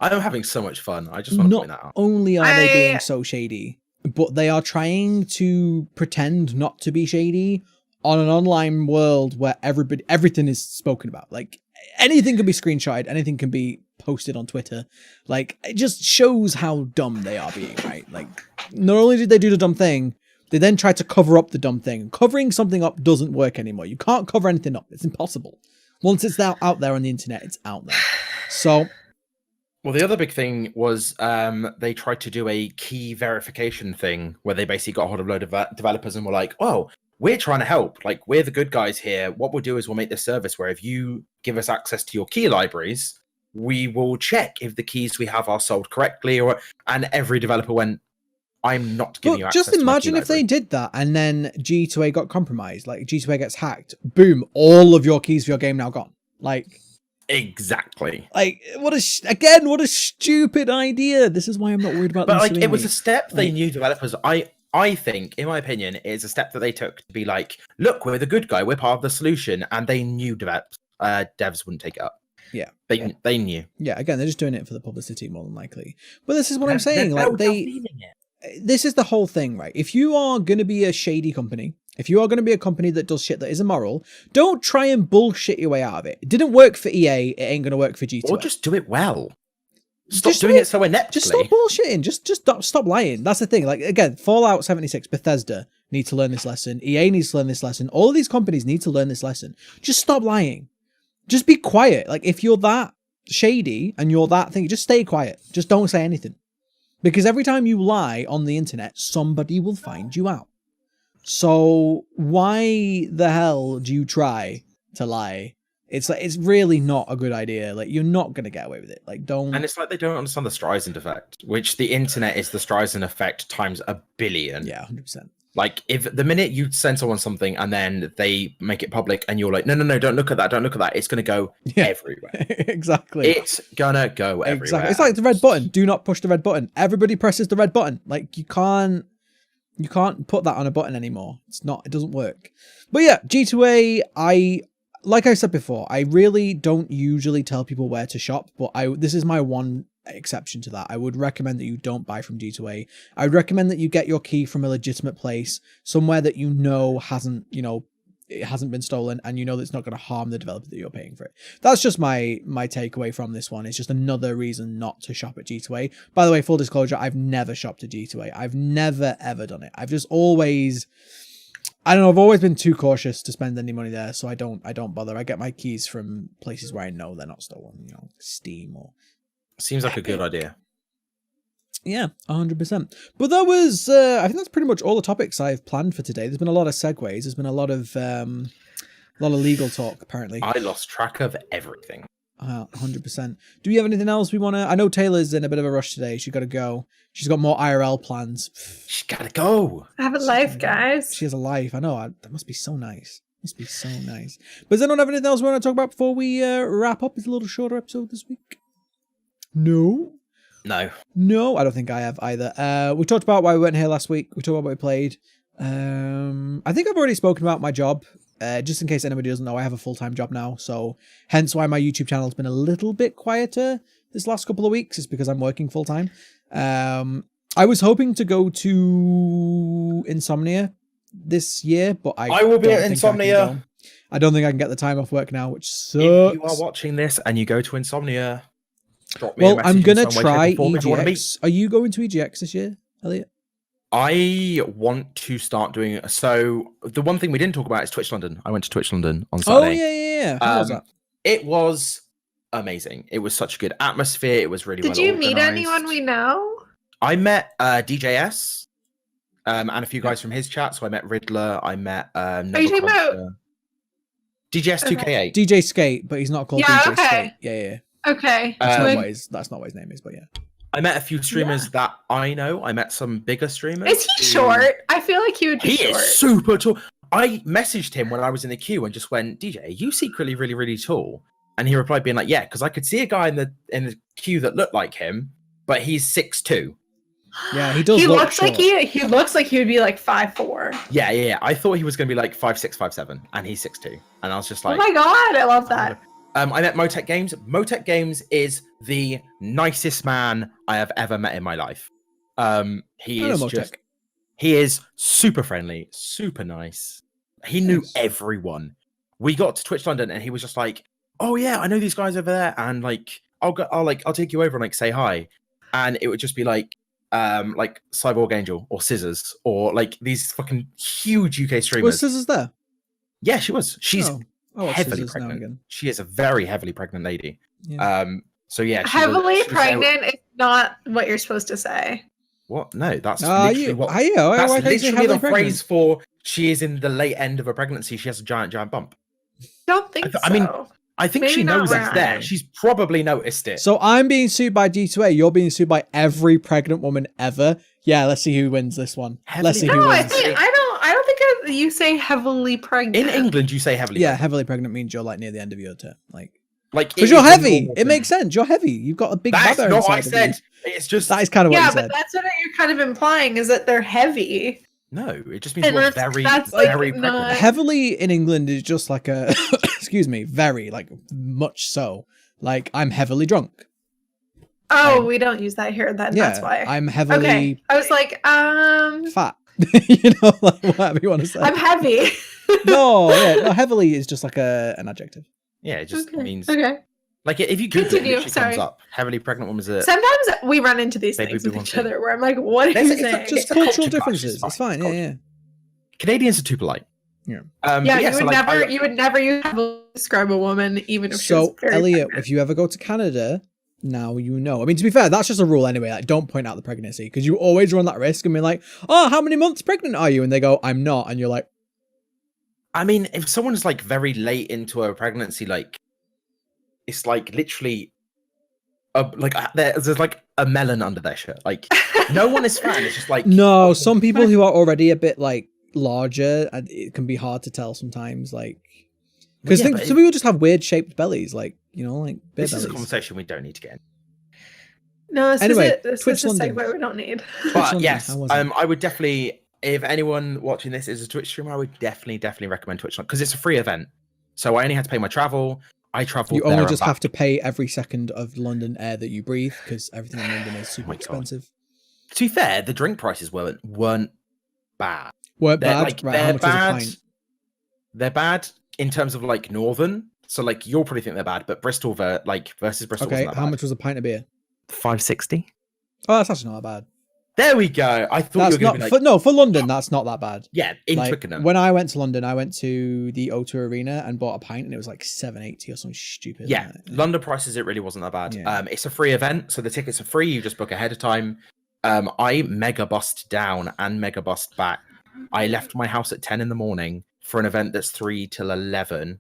I'm having so much fun. I just want to not point that out. only are they being I- so shady, but they are trying to pretend not to be shady on an online world where everything is spoken about. Like, anything can be screenshotted, anything can be posted on Twitter. Like, it just shows how dumb they are being, right? Like, not only did they do the dumb thing, they then tried to cover up the dumb thing. Covering something up doesn't work anymore. You can't cover anything up. It's impossible. Once it's out there on the internet, it's out there. So, well, the other big thing was they tried to do a key verification thing where they basically got a hold of a load of developers and were like, oh, we're trying to help. Like, we're the good guys here. What we'll do is we'll make this service where if you give us access to your key libraries, we will check if the keys we have are sold correctly. And every developer went, I'm not giving you access just to my imagine key if they library. did that and then G2A got compromised, like G2A gets hacked, boom, all of your keys for your game now gone. Like, exactly. Like, what a stupid idea. This is why I'm not worried about. But them like, it was me. a step they knew developers. I think, in my opinion, it's a step that they took to be like, look, we're the good guy, we're part of the solution, and they knew devs wouldn't take it up. Yeah, they knew. Yeah, again, they're just doing it for the publicity more than likely. But this is what I'm saying. Like, this is the whole thing, right? If you are going to be a shady company, if you are going to be a company that does shit that is immoral, don't try and bullshit your way out of it. It didn't work for EA, it ain't going to work for G2A. Or just do it well. Stop doing it so ineptly. Just stop bullshitting. Just stop lying. That's the thing. Like, again, Fallout 76, Bethesda need to learn this lesson. EA needs to learn this lesson. All of these companies need to learn this lesson. Just stop lying. Just be quiet. Like, if you're that shady and you're that thing, just stay quiet. Just don't say anything. Because every time you lie on the internet, somebody will find you out. So why the hell do you try to lie? It's like, it's really not a good idea. Like, you're not going to get away with it. Like, don't. And it's like they don't understand the Streisand effect, which the internet is the Streisand effect times a billion. Yeah, 100%. Like, if the minute you send someone something and then they make it public and you're like, no, don't look at that, it's going to go everywhere. Exactly. It's going to go everywhere. Exactly. It's like the red button. Do not push the red button. Everybody presses the red button. Like, you can't put that on a button anymore. It doesn't work. But yeah, G2A, like I said before, I really don't usually tell people where to shop, but this is my one exception to that. I would recommend that you don't buy from G2A. I would recommend that you get your key from a legitimate place, somewhere that you know hasn't been stolen, and you know that's not going to harm the developer that you're paying for it. That's just my takeaway from this one. It's just another reason not to shop at G2A. By the way, full disclosure, I've never shopped at G2A. I've never ever done it. I've just always, I don't know, I've always been too cautious to spend any money there, so I don't bother. I get my keys from places where I know they're not stolen, Steam or. Seems like a good idea. Yeah, 100%. But that was, I think that's pretty much all the topics I've planned for today. There's been a lot of segues. There's been a lot of legal talk, apparently. I lost track of everything. 100%. Do we have anything else we want to... I know Taylor's in a bit of a rush today. She's got to go. She's got more IRL plans. She's got to go. I have a life, guys. She has a life. I know. That must be so nice. Must be so nice. But does anyone have anything else we want to talk about before we wrap up? It's a little shorter episode this week. No, I don't think I have either. We talked about why we weren't here last week. We talked about what we played. I think I've already spoken about my job. Just in case anybody doesn't know, I have a full-time job now, so hence why my YouTube channel has been a little bit quieter this last couple of weeks. Is because I'm working full-time. I was hoping to go to Insomnia this year, but I will be at Insomnia. I don't think I can get the time off work now, which sucks. If you are watching this and you go to Insomnia, drop me a message. I'm gonna in some way, try shape, or form if you want to meet. EGX. Are you going to EGX this year, Elliott? I want to start doing. So the one thing we didn't talk about is Twitch London. I went to Twitch London on Saturday. Oh yeah. How was that? It was amazing. It was such a good atmosphere. It was really. Did you meet anyone we know? I met DJS and a few guys from his chat. So I met Riddler. I met. Are you talking about DJS 2K8? DJ Skate, but he's not called DJ Skate. Yeah. Okay. That's not what his name is, but yeah. I met a few streamers that I know. I met some bigger streamers. Is he short? I feel like he would be short. He is super tall. I messaged him when I was in the queue and just went, DJ, are you secretly really, really tall? And he replied being like, yeah, because I could see a guy in the queue that looked like him, but he's 6'2". Yeah, he does. He looks like he looks like he would be like 5'4". Yeah. I thought he was going to be like 5'6", 5'7", and he's 6'2". And I was just like, oh my god, I love that. I met Motec Games. Motec Games is the nicest man I have ever met in my life. He is super friendly, super nice. He knew everyone. We got to Twitch London and he was just like, oh yeah, I know these guys over there, and like I'll take you over and like say hi. And it would just be like Cyborg Angel or Scissors or like these fucking huge UK streamers. Was Scissors there? Yeah, she was. She's I watch heavily Scissors now and pregnant. again. She is a very heavily pregnant lady. Yeah. So yeah, Heavily pregnant is not what you're supposed to say. What? No, that's literally what. That's Literally the phrase for she is in the late end of a pregnancy. She has a giant bump. Don't think so. I mean, I think Maybe she not knows it's right. there. She's probably noticed it. So I'm being sued by D2A. You're being sued by every pregnant woman ever. Yeah, let's see who wins this one. Let's see who No, wins. I don't think you say heavily pregnant. In England, you say heavily. Yeah, heavily pregnant means you're like near the end of your term, like because you're heavy. It makes sense. You're heavy. You've got a big. That's bladder not what I inside of said. you. It's just that is kind of what you yeah, said. but that's what you're kind of implying is that they're heavy. No, it just means And you're that's- very, that's, like, very not- pregnant. Heavily in England is just like a excuse me, very like much so. Like I'm heavily drunk. Oh, we don't use that here. Then Yeah, that's why. I'm heavily Okay, I was like, fat. You know, like whatever you want to say. I'm heavy. No, heavily is just like an adjective. Yeah, it just means Okay. like if you Google it, Continue, it comes sorry. up. Heavily pregnant woman's a. Sometimes we run into these Baby things with boomer each thing. other where I'm like, what are There's- you it's saying? Just a cultural culture clash, differences. it's It's fine. fine. Yeah. Canadians are too polite. Yeah. Yeah, but you so, would like, never, I- you would never use heavily describe a woman, even if she was So, very Elliot, pregnant. if you ever go to Canada, now you know. I mean, to be fair, that's just a rule anyway. Like, don't point out the pregnancy because you always run that risk and be like, "Oh, how many months pregnant are you?" And they go, "I'm not," and you're like, I mean, if someone's like very late into a pregnancy, like it's like literally, there's like a melon under their shirt. Like no one is fat. It's just like "No." Some people who are already a bit like larger, and it can be hard to tell sometimes. Like, because Well, yeah, but some people just have weird shaped bellies, like you know, like beer this is a bellies. conversation we don't need to get in. No, this Anyway, is it. This Twitch is a London. segue we don't need. But London, yes, how was it? I would definitely, if anyone watching this is a Twitch streamer, I would definitely recommend Twitch because it's a free event. So I only had to pay my travel. I traveled. You only there just and have back. to pay every second of London air that you breathe because everything in London is super my God. expensive. To be fair, the drink prices weren't bad. Weren't They're bad. like Right, how they're much was a bad. pint? They're bad in terms of like northern. So like you'll probably think they're bad, but Bristol versus Bristol. Okay, wasn't that how bad. much was a pint of beer? $5.60. Oh, that's actually not that bad. There we go. I thought That's you were not going to be like, for London. That's not that bad. yeah, in Like, Twickenham. when I went to London, I went to the O2 Arena and bought a pint, and it was like $7.80 or something stupid. Yeah, like that. London prices, it really wasn't that bad. Yeah. It's a free event, so the tickets are free. You just book ahead of time. I mega bust down and mega bust back. I left my house at 10 in the morning for an event that's 3 till 11.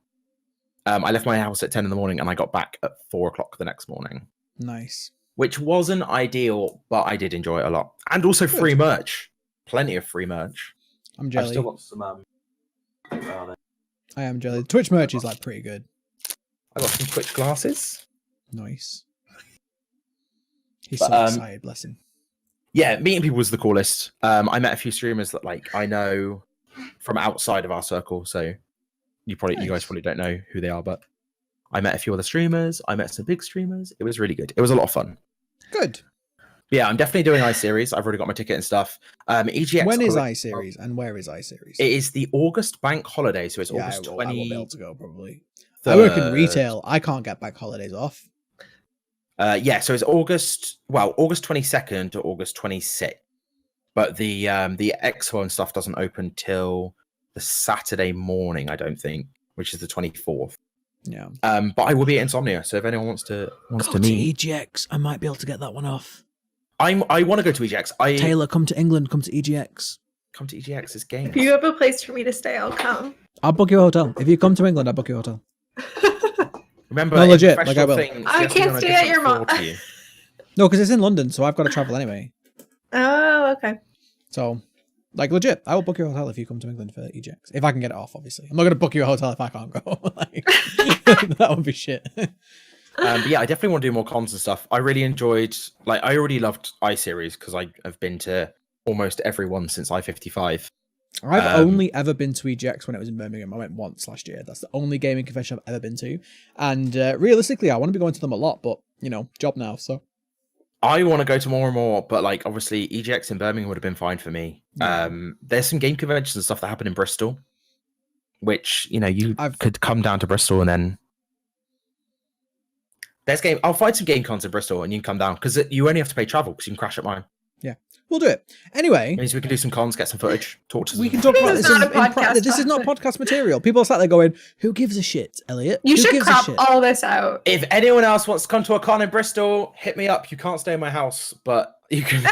I left my house at 10 in the morning and I got back at 4 o'clock the next morning, Nice. which wasn't ideal, but I did enjoy it a lot. And also free merch. Plenty of free merch. I'm I've jelly. still got some. Where are they? I am jelly. Twitch merch is like pretty good. I got some Twitch glasses. Nice. He's But, so excited, bless him. Yeah, meeting people was the coolest. I met a few streamers that like I know from outside of our circle, so you guys Nice. probably don't know who they are, but I met a few other streamers. I met some big streamers. It was really good. It was a lot of fun. Good. But yeah, I'm definitely doing iSeries. I've already got my ticket and stuff. EGX. When is Collect- iSeries and where is iSeries? It is the August bank holiday, so it's Yeah, August I will be 20. able to go probably. I work in retail. I can't get back holidays off. Yeah, so it's August 22nd to August 26th. But the expo and stuff doesn't open till the Saturday morning, I don't think, which is the 24th. Yeah. But I will be at Insomnia, so if anyone wants to meet, EGX. I might be able to get that one off. I want to go to EGX. Taylor, come to England. Come to EGX. Come to EGX. It's games. If you have a place for me to stay, I'll come. I'll book you a hotel. If you come to England, I'll book you a hotel. Remember, No, a legit, professional like I will. thing, I she has to be can't on a stay at different your floor mom. to you. No, because it's in London, so I've got to travel anyway. Oh, okay. So, like, legit, I will book you a hotel if you come to England for EGX. If I can get it off, obviously. I'm not going to book you a hotel if I can't go. Like, that would be shit. But yeah, I definitely want to do more cons and stuff. I really enjoyed, like, I already loved iSeries because I have been to almost everyone since I-55. I've only ever been to EGX when it was in Birmingham. I went once last year. That's the only gaming convention I've ever been to. And realistically, I want to be going to them a lot, but, you know, job now, so. I want to go to more and more, but like obviously EGX in Birmingham would have been fine for me. Yeah. There's some game conventions and stuff that happen in Bristol, which you know I've- could come down to Bristol and then there's game. I'll find some game cons in Bristol and you can come down because you only have to pay travel because you can crash at mine. We'll do it. Anyway, Means we can do some cons, get some footage, talk to we them. can talk about This this. is not a podcast This is not podcast material. People are sat there going, "Who gives a shit, Elliot? You Who should gives a crop shit?" all this out. If anyone else wants to come to a con in Bristol, hit me up. You can't stay in my house, but you can.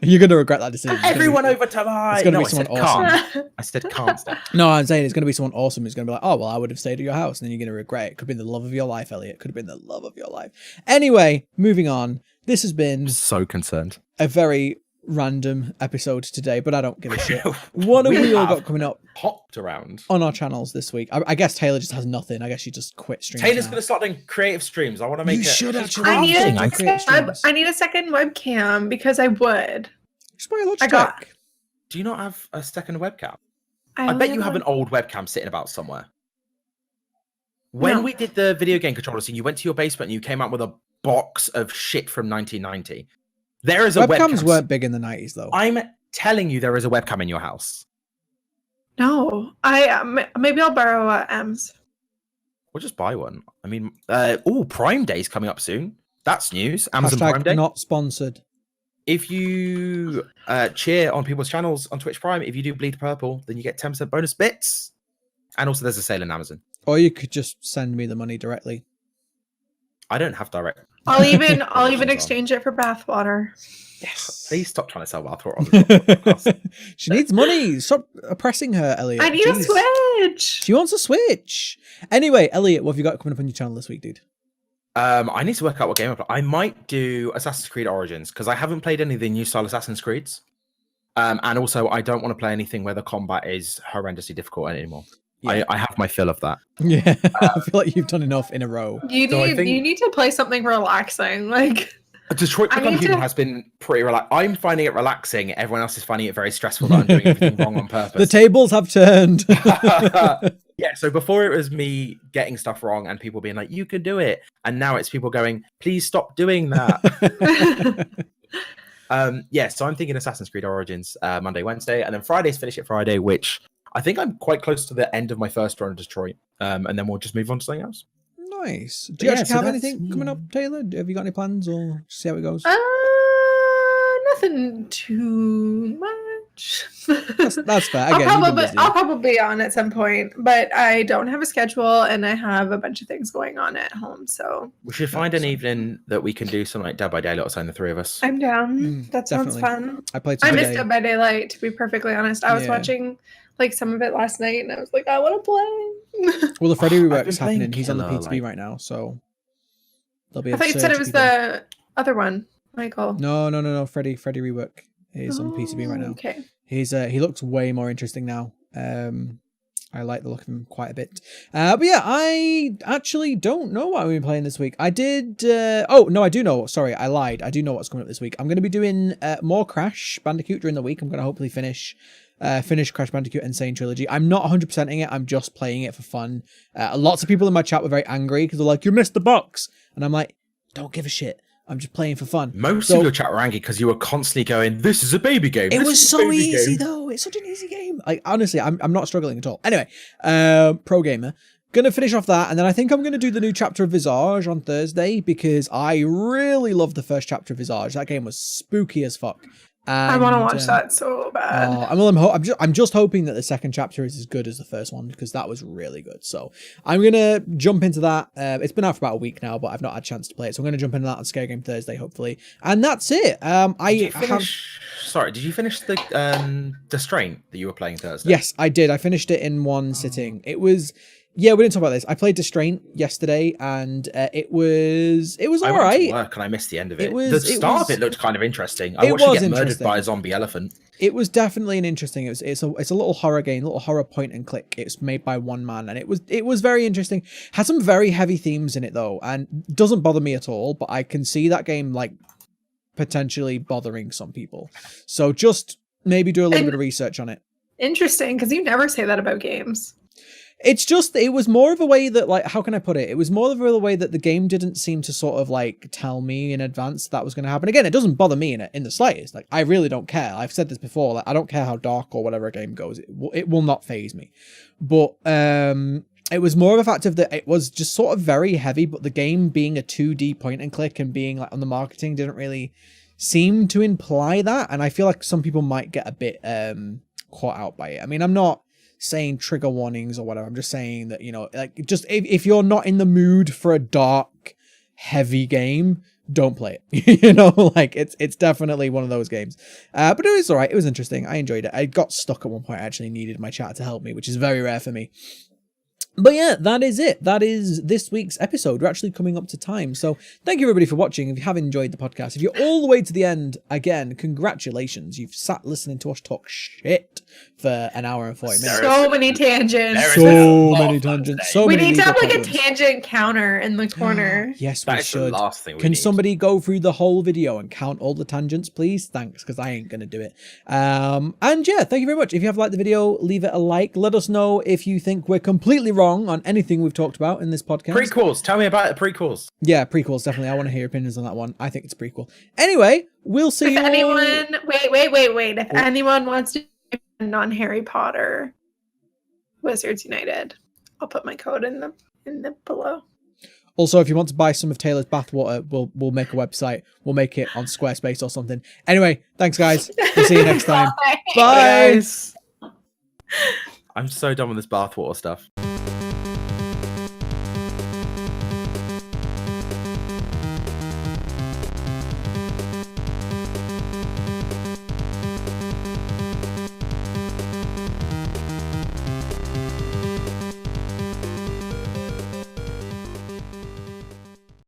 You're gonna regret that decision. Everyone over to my. it's gonna No, be I said someone awesome. can't. I said can't stay. No, I'm saying it's gonna be someone awesome who's gonna be like, "Oh, well, I would have stayed at your house," and then you're gonna regret it. Could have been the love of your life, Elliot. Could have been the love of your life. Anyway, moving on. This has been I'm so concerned. a very random episode today, but I don't give a shit. What have we all got coming up Hopped around. on our channels this week? I guess Taylor just has nothing. I guess she just quit streaming. Taylor's going to start doing creative streams. I want to make You it. should actually. I need, Crafting, a I create second, streams. I need a second webcam because I would. Just buy a Logitech. I got- Do you not have a second webcam? I I only bet you have an one. old webcam sitting about somewhere. When No. we did the video game controller scene, you went to your basement and you came out with a box of shit from 1990. There is a Webcams webcam. weren't big in the 90s, though. I'm telling you, there is a webcam in your house. No, maybe I'll borrow M's. We'll just buy one. I mean, Prime Day's coming up soon. That's news. Amazon Hashtag Prime Day. not sponsored. If you cheer on people's channels on Twitch Prime, if you do Bleed Purple, then you get 10% bonus bits. And also, there's a sale in Amazon. Or you could just send me the money directly. I don't have direct. I'll even Amazon. exchange it for bathwater. Yes. Please stop trying to sell bathwater on the podcast. She needs money. Stop oppressing her, Elliot. I need Jeez. a Switch. She wants a Switch. Anyway, Elliot, what have you got coming up on your channel this week, dude? I need to work out what game I play. I might do Assassin's Creed Origins because I haven't played any of the new style Assassin's Creeds. And also, I don't want to play anything where the combat is horrendously difficult anymore. Yeah. I have my fill of that. Yeah, I feel like you've done enough in a row. You So I need think- you need to play something relaxing. Like Detroit I Become need Human to- has been pretty relaxed. I'm finding it relaxing. Everyone else is finding it very stressful that I'm doing everything wrong on purpose. The tables have turned. Yeah, so before it was me getting stuff wrong and people being like, you can do it. And now it's people going, please stop doing that. Yeah, so I'm thinking Assassin's Creed Origins Monday, Wednesday, and then Friday's Finish It Friday, which I think I'm quite close to the end of my first run of Detroit. And then we'll just move on to something else. Nice. Do you Yeah, actually so have that's- anything coming up, Taylor? Have you got any plans or see how it goes? nothing too much. That's fair. Again, you've been busy. I'll probably be on at some point, but I don't have a schedule and I have a bunch of things going on at home. So We should find an evening that we can do something like Dead by Daylight or something, the three of us. I'm down. Mm, That sounds definitely. fun. I played I today. missed Dead by Daylight, to be perfectly honest. I was Yeah. watching like some of it last night and I was like, I want to play. Well, the Freddy I've been rework's playing happening. He's on the Killer, PTB like- right now, so there'll be. I thought you said it was the other one, Michael. No. Freddy rework is on the PTB right now. Okay. He looks way more interesting now. I like the look of him quite a bit. But yeah, I actually don't know what we've been playing this week. I did. Oh no, I do know. Sorry, I lied. I do know what's coming up this week. I'm going to be doing more Crash Bandicoot during the week. I'm going to hopefully finish Crash Bandicoot Insane Trilogy. I'm not 100%ing it. I'm just playing it for fun. Lots of people in my chat were very angry because they're like, "You missed the box," and I'm like, "Don't give a shit. I'm just playing for fun." Most So- of your chat were angry because you were constantly going, this is a baby game. It this was is a so baby easy game." though. It's such an easy game. Like honestly, I'm not struggling at all. Anyway, pro gamer. Gonna finish off that, and then I think I'm gonna do the new chapter of Visage on Thursday because I really love the first chapter of Visage. That game was spooky as fuck. I want to And, watch that so bad. I'm just hoping that the second chapter is as good as the first one because that was really good. So I'm gonna jump into that. It's been out for about a week now, but I've not had a chance to play it. So I'm gonna jump into that on Scare Game Thursday, hopefully. And that's it. Sorry, did you finish the Strain that you were playing Thursday? Yes, I did. I finished it in one sitting. It was, yeah, we didn't talk about this. I played Distraint yesterday, and it was I all went right. to work and I missed the end of it. It was- The it start was- of it looked kind of interesting. I It watched it was get murdered interesting. by a zombie elephant. It was definitely an interesting. It's a little horror game, little horror point and click. It's made by one man, and it was very interesting. Has some very heavy themes in it though, and doesn't bother me at all. But I can see that game like potentially bothering some people. So just maybe do a little bit of research on it. Interesting, because you never say that about games. It's just, it was more of a way that, like, how can I put it? It was more of a way that the game didn't seem to sort of, like, tell me in advance that was going to happen. Again, it doesn't bother me in the slightest. Like, I really don't care. I've said this before. Like, I don't care how dark or whatever a game goes. It will not faze me. But it was more of a fact of that it was just sort of very heavy, but the game being a 2D point and click and being, like, on the marketing didn't really seem to imply that, and I feel like some people might get a bit caught out by it. I mean, I'm not saying trigger warnings or whatever. I'm just saying that, like, just if you're not in the mood for a dark, heavy game, don't play it. Like it's definitely one of those games. But it was all right. It was interesting. I enjoyed it. I got stuck at one point. I actually needed my chat to help me, which is very rare for me. But yeah, that is it. That is this week's episode. We're actually coming up to time. So thank you everybody for watching. If you have enjoyed the podcast, if you're all the way to the end, again, congratulations. You've sat listening to us talk shit for an hour and 40 minutes. So many tangents. So many tangents. So we many need to have legal like a problems. tangent counter in the corner. Yes, we That is the should. last thing we Can need. somebody go through the whole video and count all the tangents, please? Thanks, because I ain't going to do it. And yeah, thank you very much. If you have liked the video, leave it a like. Let us know if you think we're completely wrong on anything we've talked about in this podcast. Prequels. Tell me about the prequels. Yeah, prequels, definitely. I want to hear your opinions on that one. I think it's a prequel. Anyway, we'll see If you all... anyone, wait. If anyone wants to do on Harry Potter, Wizards United, I'll put my code in the below. Also, if you want to buy some of Taylor's bathwater, we'll make a website. We'll make it on Squarespace or something. Anyway, thanks guys. We'll see you next time. Bye. I'm so done with this bathwater stuff.